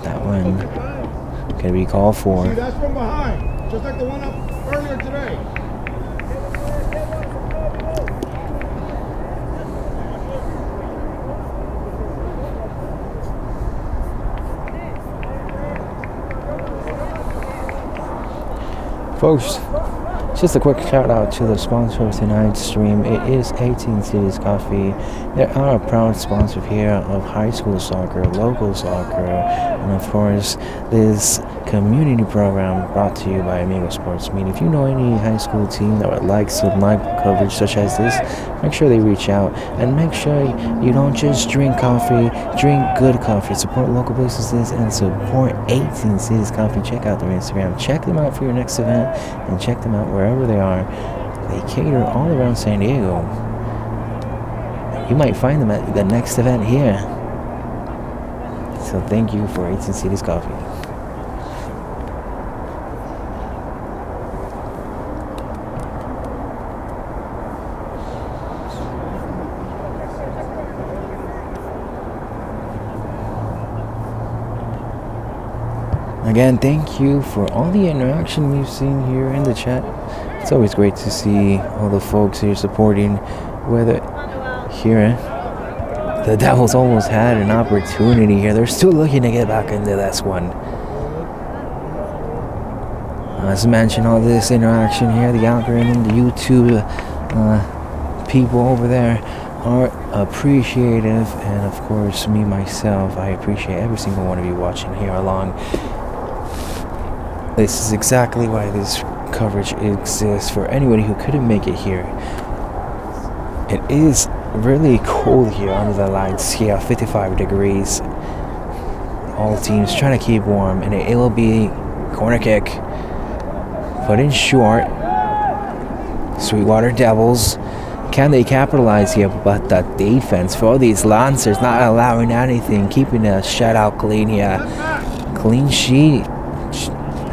That one can be called for. See, that's from behind, just like the one up earlier today. Folks, just a quick shout out to the sponsor of tonight's stream. It is 18 Cities Coffee. They are a proud sponsor here of high school soccer, local soccer, and of course this community program brought to you by Amigo Sports Media. If you know any high school team that would like some live coverage such as this, make sure they reach out, and make sure you don't just drink coffee, drink good coffee. Support local businesses and support 18 Cities Coffee. Check out their Instagram, check them out for your next event, and check them out wherever they are. They cater all around San Diego. You might find them at the next event here. So thank you for 18 Cities Coffee. Again, thank you for all the interaction we've seen here in the chat. It's always great to see all the folks here supporting. Whether here, the Devils almost had an opportunity here. They're still looking to get back into this one. As mentioned, all this interaction here, the algorithm, the YouTube people over there are appreciative, and of course me myself, I appreciate every single one of you watching here along. This is exactly why this coverage exists for anybody who couldn't make it here. It is really cold here under the lights here, 55 degrees. All teams trying to keep warm, and it will be corner kick. Put in short. Sweetwater Devils. Can they capitalize here? But the defense for these Lancers not allowing anything, keeping the shutout clean here. Clean sheet.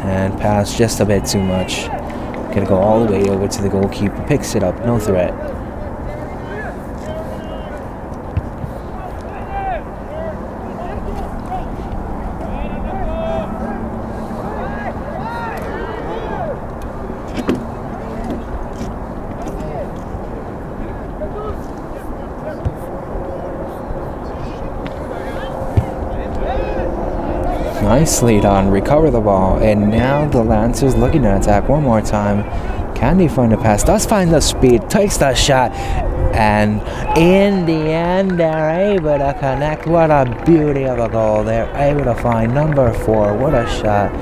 And pass just a bit too much. Gonna go all the way over to the goalkeeper. Picks it up. No threat. Nicely done, recover the ball, and now the Lancers looking to attack one more time. Can they find the pass? Does find the speed, takes the shot, and in the end they're able to connect. What a beauty of a goal. They're able to find number 4. What a shot.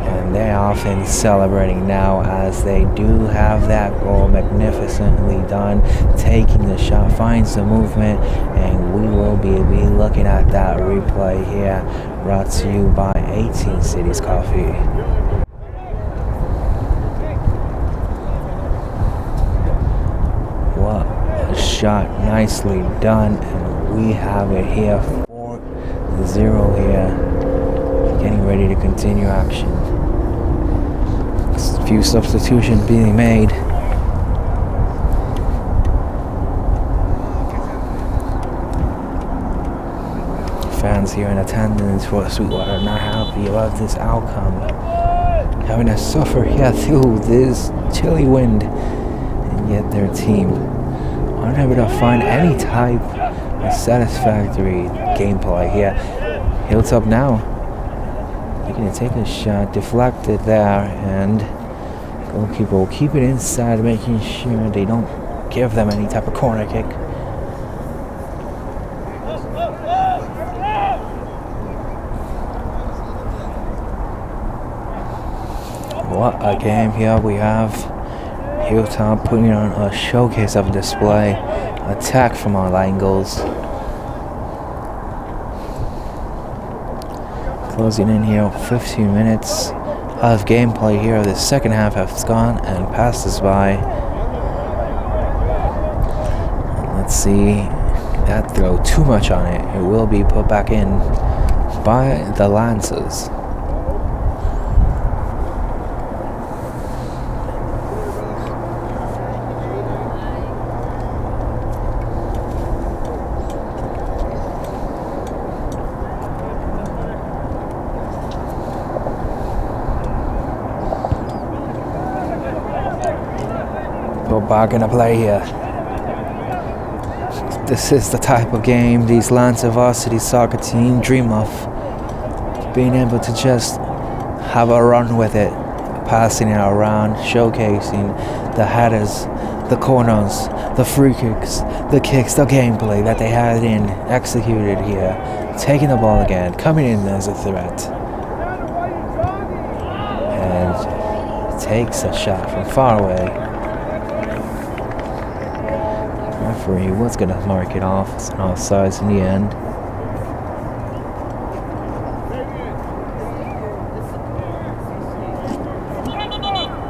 And they're often celebrating now as they do have that goal. Magnificently done. Taking the shot, finds the movement, and we will be looking at that replay here, brought to you by 18 Cities Coffee. What a shot, nicely done, and we have it here, 4-0 here, getting ready to continue action. A few substitutions being made. Fans here in attendance for Sweetwater not happy about this outcome, having to suffer here through this chilly wind, and yet their team unable to find any type of satisfactory gameplay here. Hilltop now looking to take a shot, deflected there, and goalkeeper will keep it inside, making sure they don't give them any type of corner kick. What a game here we have. Hilltop putting on a showcase of display. Attack from all angles. Closing in here, 15 minutes of gameplay here. The second half has gone and passed us by. Let's see. That throw too much on it. It will be put back in by the Lancers. Put back into play here. This is the type of game these Lancer Varsity soccer team dream of. Being able to just have a run with it, passing it around, showcasing the headers, the corners, the free kicks, the gameplay that they had executed here. Taking the ball again, coming in as a threat. And takes a shot from far away. Referee was going to mark it off. It's an offsides in the end.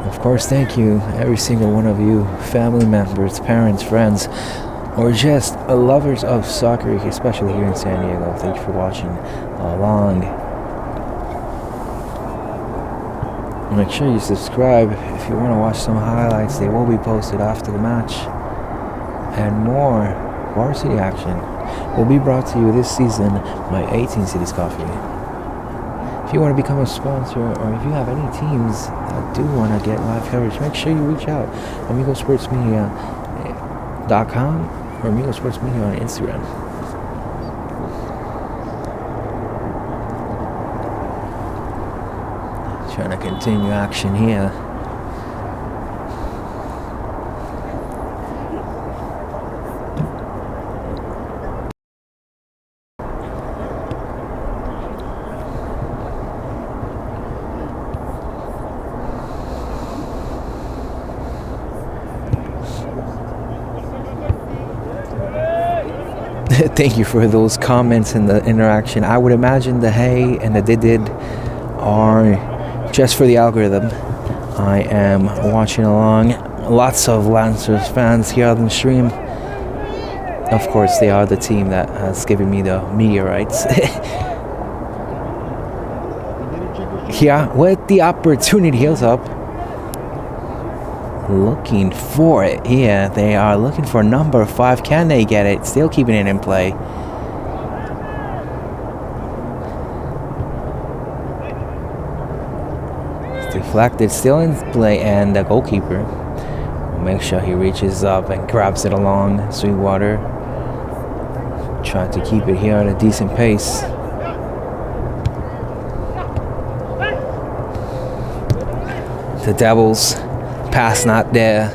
Of course, thank you, every single one of you, family members, parents, friends, or just lovers of soccer, especially here in San Diego. Thank you for watching along. Make sure you subscribe if you want to watch some highlights. They will be posted after the match. And more varsity action will be brought to you this season by 18 Cities Coffee. If you want to become a sponsor, or if you have any teams that do want to get live coverage, make sure you reach out. AmigoSportsMedia.com or Amigo Sports Media on Instagram. Trying to continue action here. Thank you for those comments and the interaction. I would imagine the hey and the did are just for the algorithm. I am watching along. Lots of Lancers fans here on the stream. Of course, they are the team that has given me the media rights. Here, with the opportunity, Hilltop looking for it here. They are looking for number 5. Can they get it? Still keeping it in play. It's deflected, still in play, and the goalkeeper will make sure he reaches up and grabs it along. Sweetwater trying to keep it here at a decent pace. The Devils pass not there,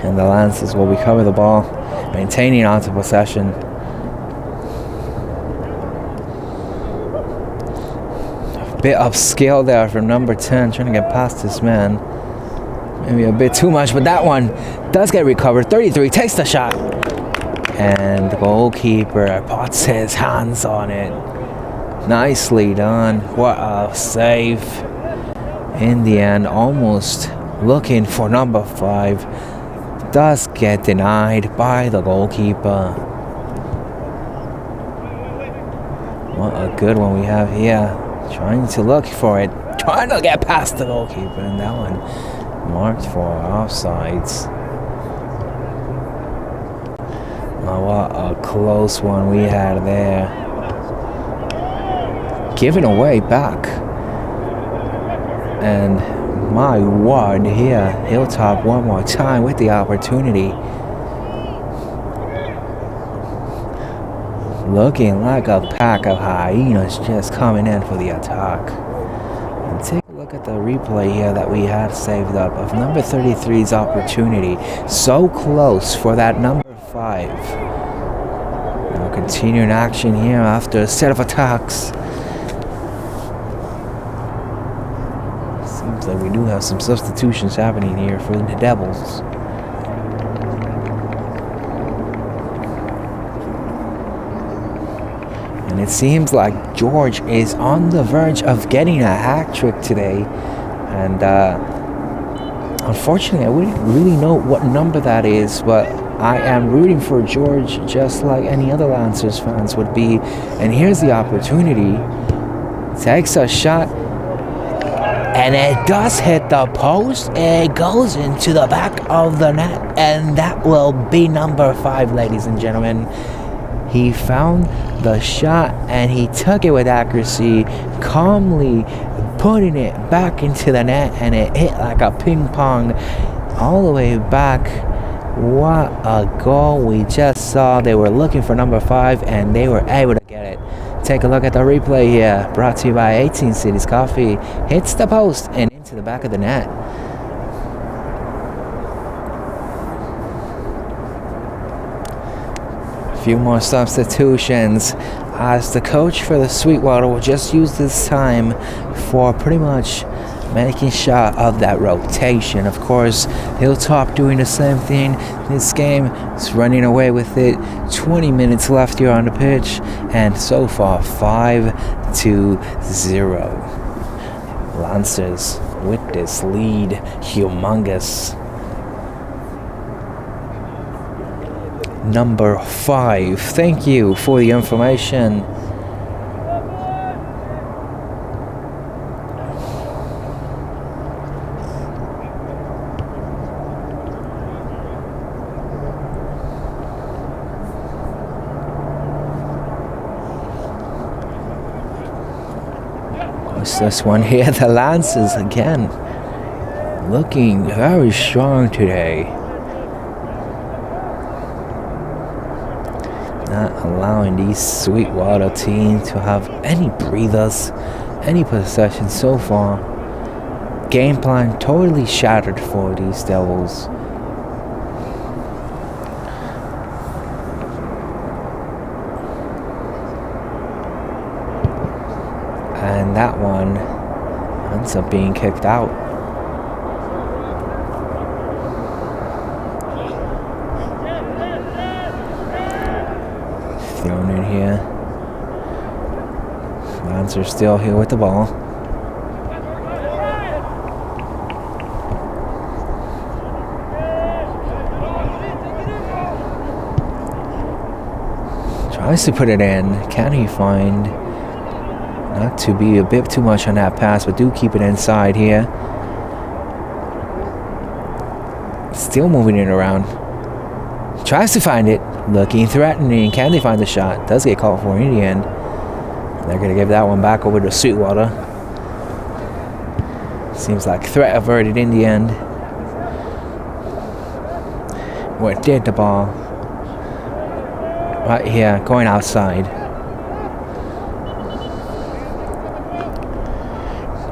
and the Lancers will recover the ball, maintaining onto possession. A bit of skill there from number 10, trying to get past this man. Maybe a bit too much, but that one does get recovered. 33 takes the shot, and the goalkeeper puts his hands on it. Nicely done. What a save. In the end, almost looking for number 5, does get denied by the goalkeeper. What a good one we have here. Trying to look for it, trying to get past the goalkeeper, and that one marked for offsides. Oh, what a close one we had there. Giving away back. And my word here, Hilltop one more time with the opportunity. Looking like a pack of hyenas just coming in for the attack. And take a look at the replay here that we had saved up of number 33's opportunity. So close for that number 5. Now continuing action here after a set of attacks. Seems like we do have some substitutions happening here for the Devils. And it seems like George is on the verge of getting a hat trick today. And unfortunately, I wouldn't really know what number that is, but I am rooting for George just like any other Lancers fans would be. And here's the opportunity. Takes a shot. And it does hit the post. It goes into the back of the net. And that will be number 5, ladies and gentlemen. He found the shot and he took it with accuracy, calmly putting it back into the net, and it hit like a ping pong all the way back. What a goal we just saw. They were looking for number 5 and they were able to get it. Take a look at the replay here, brought to you by 18 Cities Coffee. Hits the post and into the back of the net. Few more substitutions as the coach for the Sweetwater will just use this time for pretty much making sure of that rotation. Of course, Hilltop doing the same thing. This game is running away with it. 20 minutes left here on the pitch, and so far 5-0. Lancers with this lead, humongous. Number 5. Thank you for the information. What's this one here? The Lancers again. Looking very strong today. Not allowing these Sweetwater team to have any breathers, any possession so far. Game plan totally shattered for these Devils. And that one ends up being kicked out. Thrown in here. Lancers still here with the ball. Tries to put it in. Can he find? Not to be a bit too much on that pass, but do keep it inside here. Still moving it around. Tries to find it. Looking threatening. Can they find the shot? Does get called for in the end. They're going to give that one back over to Sweetwater. Seems like threat averted in the end. Where did the ball? Right here, going outside.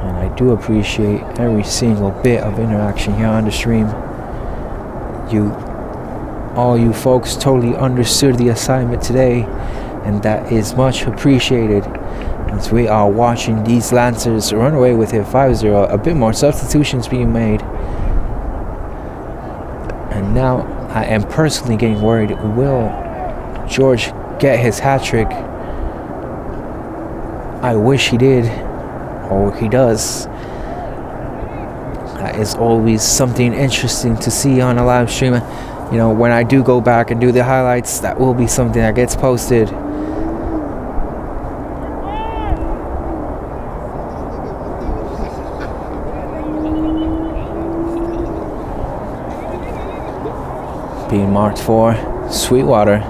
And I do appreciate every single bit of interaction here on the stream. All you folks totally understood the assignment today, and that is much appreciated as we are watching these Lancers run away with it 5-0. A bit more substitutions being made, and now I am personally getting worried. Will George get his hat trick? I wish he did, or he does. That is always something interesting to see on a live stream. You know, when I do go back and do the highlights, that will be something that gets posted. Being marked for Sweetwater.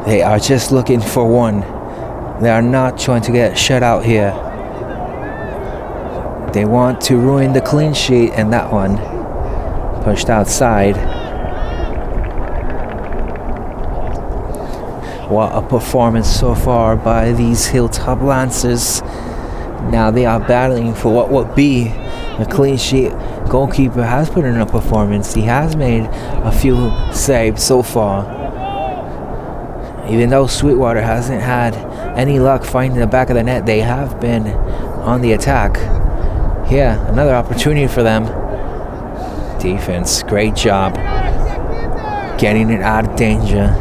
They are just looking for one. They are not trying to get shut out here. They want to ruin the clean sheet, and that one pushed outside. What a performance so far by these Hilltop Lancers. Now they are battling for what would be a clean sheet. Goalkeeper has put in a performance. He has made a few saves so far. Even though Sweetwater hasn't had any luck finding the back of the net, they have been on the attack. Here, another opportunity for them. Defense, great job getting it out of danger.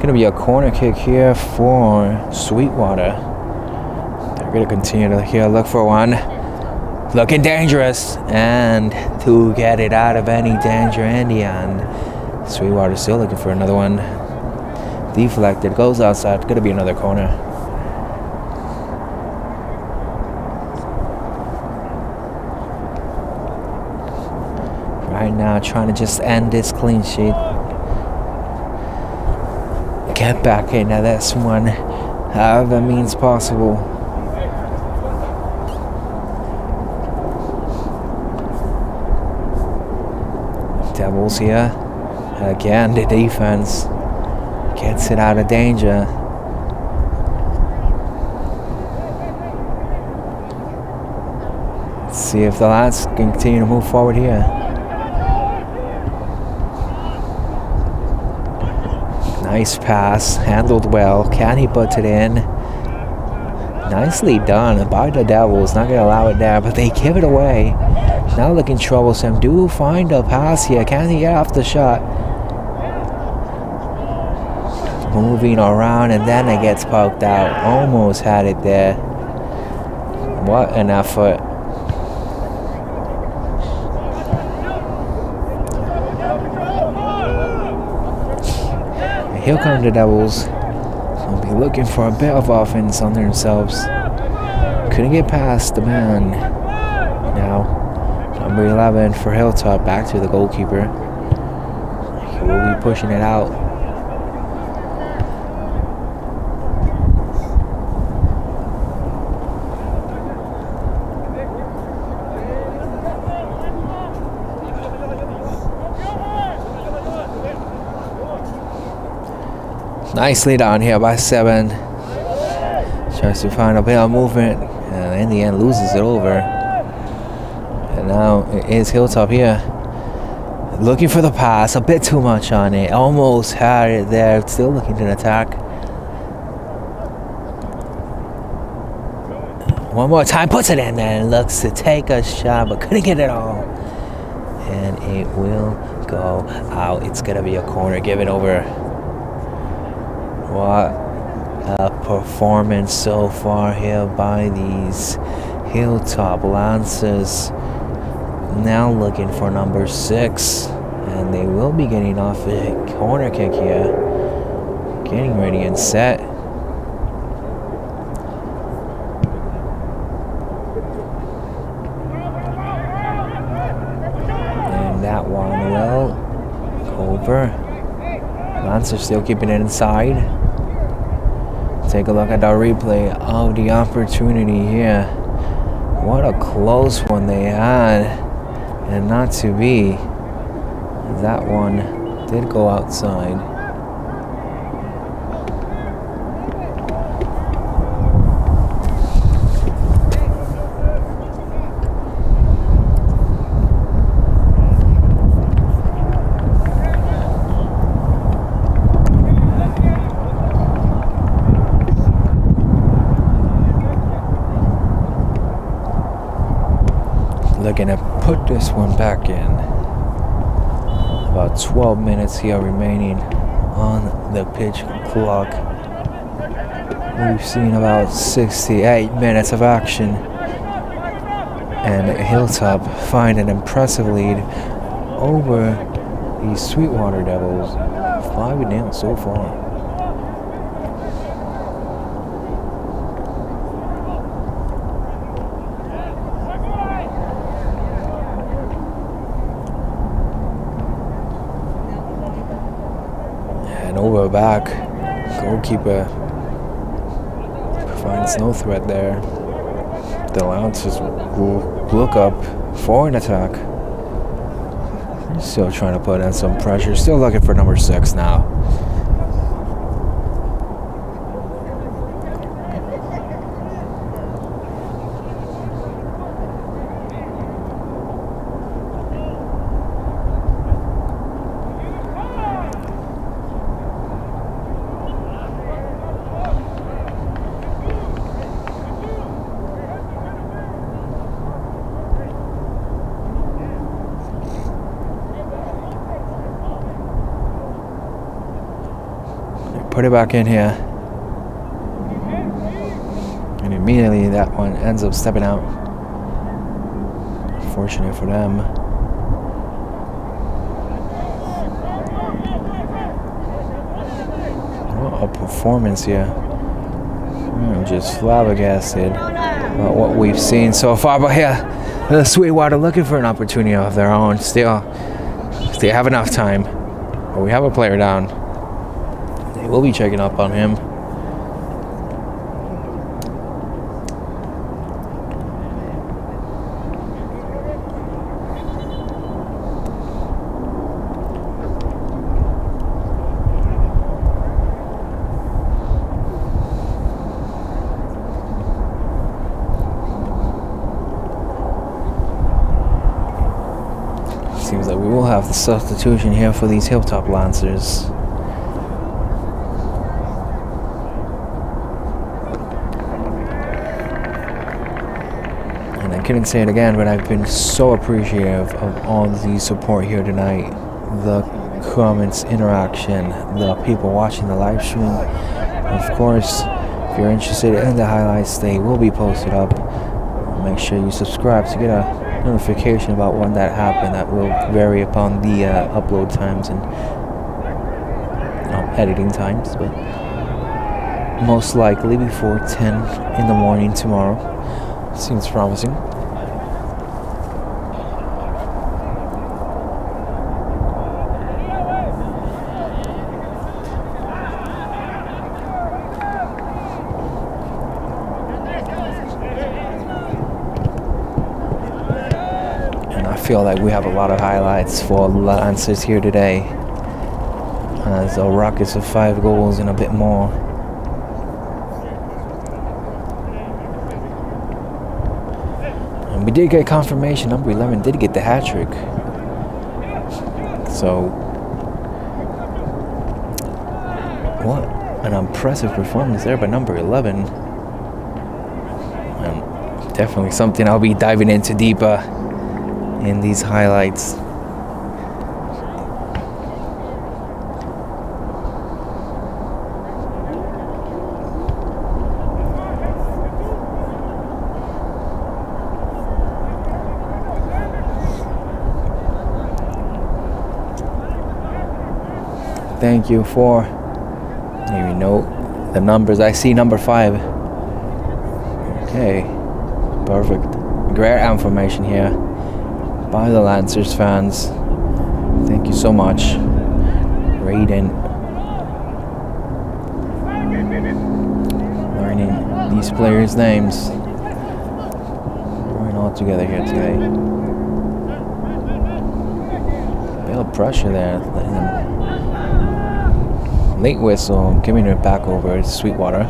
Gonna be a corner kick here for Sweetwater. They're gonna continue to here look for one. Looking dangerous, and to get it out of any danger in the end. Sweetwater still looking for another one. Deflected, goes outside. Gonna be another corner. Right now, trying to just end this clean sheet. Get back into this one, however means possible. Devils here. Again, the defense gets it out of danger. Let's see if the lads can continue to move forward here. Nice pass, handled well. Can he put it in? Nicely done by the Devils. Not going to allow it there, but they give it away. Now looking troublesome. Do find a pass here. Can he get off the shot? Moving around, and then it gets poked out. Almost had it there. What an effort. And here come the Devils. They'll be looking for a bit of offense on themselves. Couldn't get past the man. Now, number 11 for Hilltop, back to the goalkeeper. He will be pushing it out. Nicely done here by 7. Tries to find a bit of movement, and in the end loses it over. And now it is Hilltop here. Looking for the pass, a bit too much on it. Almost had it there, still looking to attack. One more time, puts it in there and looks to take a shot, but couldn't get it all. And it will go out. It's going to be a corner, give it over. What a performance so far here by these Hilltop Lancers. Now looking for number 6, and they will be getting off a corner kick here. Getting ready and set. And that one will go over. Lancers still keeping it inside. Take a look at the replay of the opportunity here. What a close one they had, and not to be. That one did go outside. Looking to put this one back in. About 12 minutes here remaining on the pitch clock. We've seen about 68 minutes of action, and Hilltop find an impressive lead over the Sweetwater Devils. 5-0 so far. Over back, goalkeeper finds no threat there. The Lancers will look up for an attack. Still trying to put in some pressure. Still looking for number 6 now. put it back in here. And immediately that one ends up stepping out. Fortunate for them. What a performance here. I'm just flabbergasted about what we've seen so far. But yeah, Sweetwater looking for an opportunity of their own. Still, they have enough time. But we have a player down. They will be checking up on him. Seems like we will have the substitution here for these Hilltop Lancers. And I couldn't say it again, but I've been so appreciative of all the support here tonight. The comments, interaction, the people watching the live stream. Of course, if you're interested in the highlights, they will be posted up. Make sure you subscribe to get a notification about when that happened. That will vary upon the upload times and editing times, but most likely before 10 in the morning tomorrow. Seems promising. I feel like we have a lot of highlights for Lancers here today. As a Rockets of 5 goals and a bit more. And we did get confirmation number 11 did get the hat trick. So what an impressive performance there by number 11. And definitely something I'll be diving into deeper in these highlights. Thank you for maybe note the numbers. I see number 5. Okay, perfect. Great information here by the Lancers fans. Thank you so much. Raiden. Learning these players' names. We're all together here today. Bit of pressure there. Late whistle, giving it back over to Sweetwater.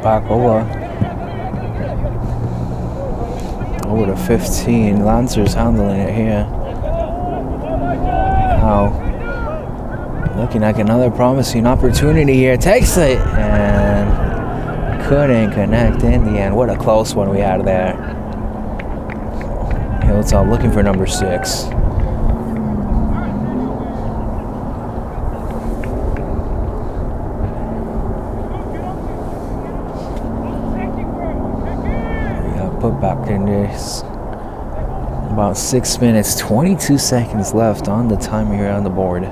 Back over to 15. Lancers handling it here. Now looking like another promising opportunity here. Takes it and couldn't connect in the end. What a close one we had there. Hilltop looking for number 6. Put back in this. About 6 minutes, 22 seconds left on the timer here on the board.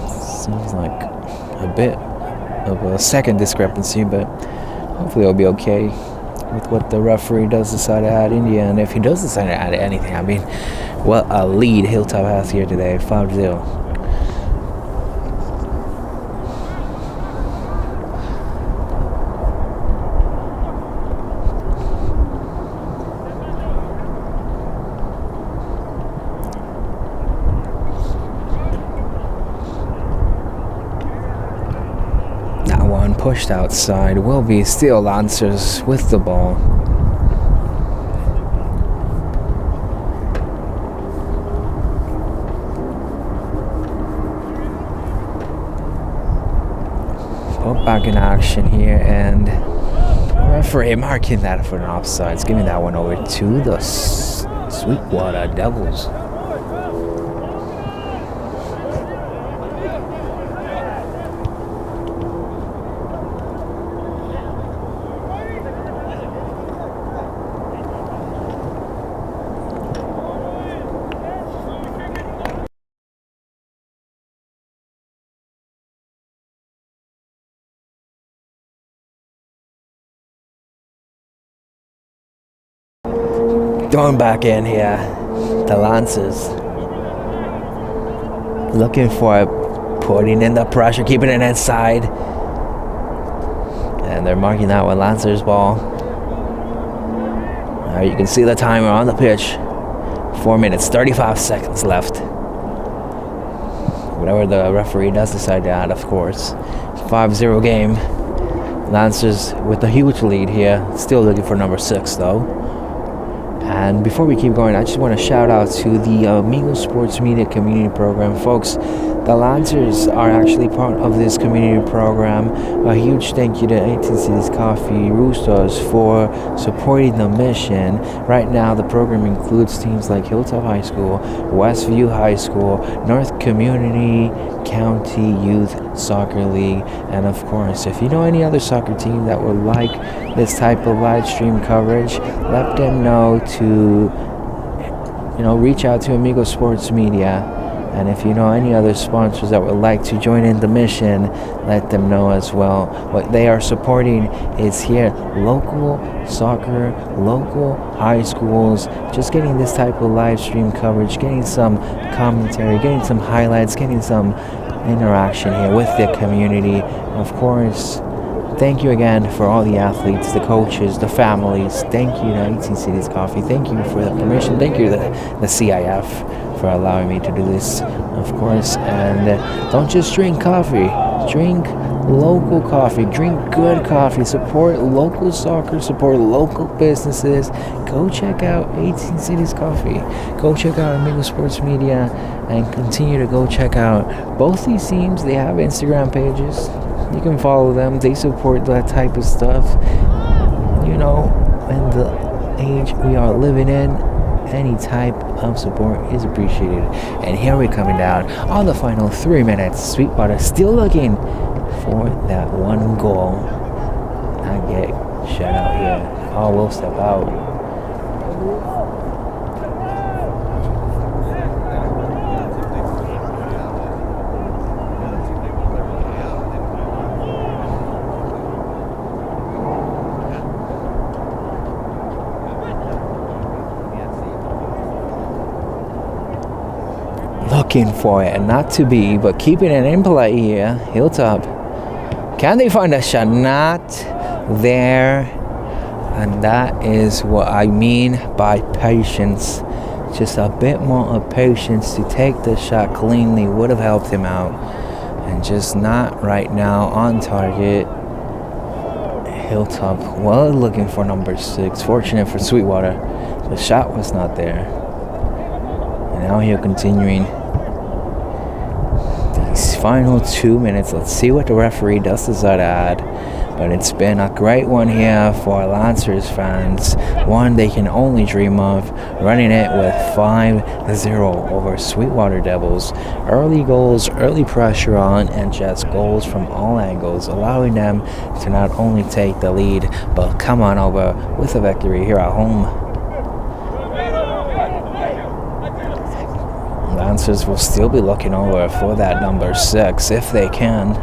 Seems like a bit of a second discrepancy, but hopefully it'll be okay with what the referee does decide to add in the end. If he does decide to add anything, I mean, what a lead Hilltop has here today, 5-0. pushed outside. Will be still Lancers with the ball. Put back in action here, and referee marking that for an offside. Giving that one over to the Sweetwater Devils. Going back in here, the Lancers looking for it, putting in the pressure, keeping it inside, and they're marking that one Lancers ball. You can see the timer on the pitch. 4 minutes, 35 seconds left. Whatever the referee does decide to add, of course. 5-0 game. Lancers with a huge lead here. Still looking for number 6 though. And before we keep going, I just want to shout out to the Amigo Sports Media Community Program. Folks, the Lancers are actually part of this community program. A huge thank you to 18 Cities Coffee Roosters for supporting the mission. Right now, the program includes teams like Hilltop High School, Westview High School, North Community County Youth Soccer League, and of course, if you know any other soccer team that would like this type of live stream coverage, let them know to reach out to Amigo Sports Media. And if you know any other sponsors that would like to join in the mission, let them know as well. What they are supporting is here local soccer, local high schools, just getting this type of live stream coverage, getting some commentary, getting some highlights, getting some interaction here with the community. And of course, thank you again for all the athletes, the coaches, the families. Thank you to 18 Cities Coffee. Thank you for the permission. Thank you to the CIF for allowing me to do this, of course. And don't just drink coffee. Drink local coffee. Drink good coffee. Support local soccer. Support local businesses. Go check out 18 Cities Coffee. Go check out Amigo Sports Media. And continue to go check out both these teams. They have Instagram pages. You can follow them. They support that type of stuff. In the age we are living in, any type of support is appreciated. And here we're coming down on the final 3 minutes. Sweetwater still looking for that one goal. Not get shut out here. Oh, we'll step out. Looking for it, and not to be, but keeping it in play here. Hilltop. Can they find a shot? Not there. And that is what I mean by patience. Just a bit more of patience to take the shot cleanly would have helped him out. And just not right now on target. Hilltop, well, looking for number 6. Fortunate for Sweetwater, the shot was not there. And now here continuing these final 2 minutes. Let's see what the referee does decide to add. But it's been a great one here for Lancers fans. One they can only dream of. Running it with 5-0 over Sweetwater Devils. Early goals, early pressure on, and just goals from all angles, allowing them to not only take the lead, but come on over with a victory here at home. Lancers will still be looking over for that number 6 if they can.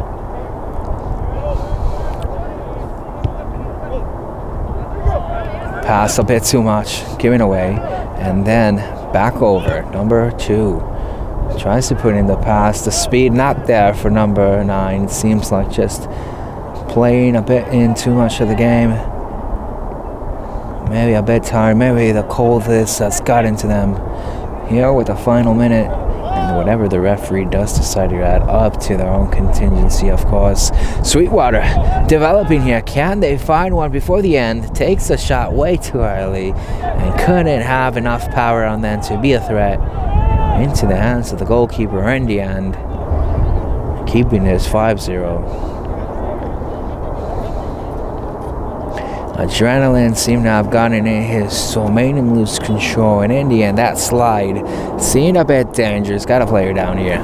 Pass a bit too much, giving away, and then back over. Number 2 tries to put in the pass. The speed not there for number 9. Seems like just playing a bit in too much of the game. Maybe a bit tired. Maybe the coldness has got into them. Here with the final minute, and And whatever the referee does decide to add up to their own contingency, of course. Sweetwater developing here. Can they find one before the end? Takes a shot way too early and couldn't have enough power on them to be a threat into the hands of the goalkeeper in the end, keeping this 5-0. Adrenaline seemed to have gotten in his, so made him lose control, and in the end, that slide seemed a bit dangerous. Got a player down here.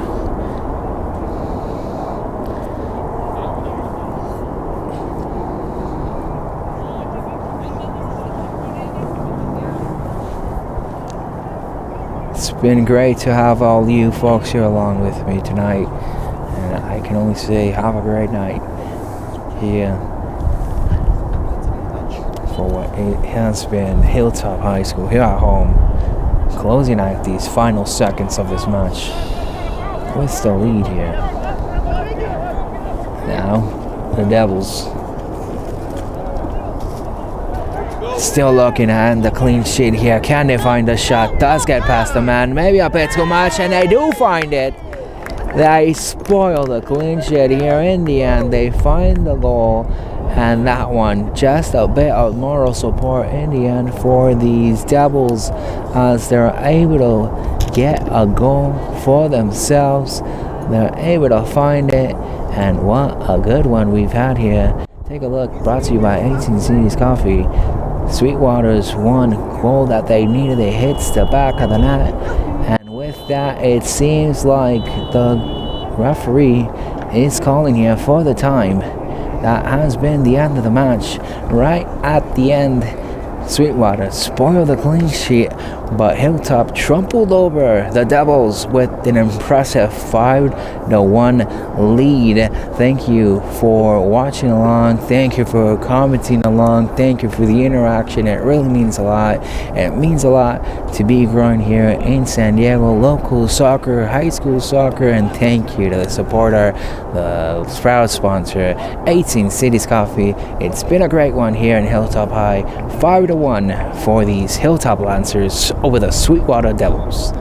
It's been great to have all you folks here along with me tonight, and I can only say have a great night here for what it has been Hilltop High School here at home, closing out these final seconds of this match with the lead here. Now the Devils still looking at the clean sheet here. Can they find the shot? Does get past the man, maybe a bit too much, and they do find it. They spoil the clean sheet here. In the end, they find the goal, and that one just a bit of moral support in the end for these Devils as they're able to get a goal for themselves. They're able to find it, and what a good one we've had here. Take a look, brought to you by 18 Cities Coffee. Sweetwater's one goal that they needed, it hits the back of the net, and with that it seems like the referee is calling here for the time. That has been the end of the match. Right at the end, Sweetwater spoiled the clean sheet, but Hilltop trampled over the Devils with an impressive 5-1 lead. Thank you for watching along. Thank you for commenting along. Thank you for the interaction. It really means a lot. It means a lot to be growing here in San Diego, local soccer, high school soccer, and thank you to the supporter, the proud sponsor, 18 Cities Coffee. It's been a great one here in Hilltop High. 5-1 for these Hilltop Lancers over the Sweetwater Devils.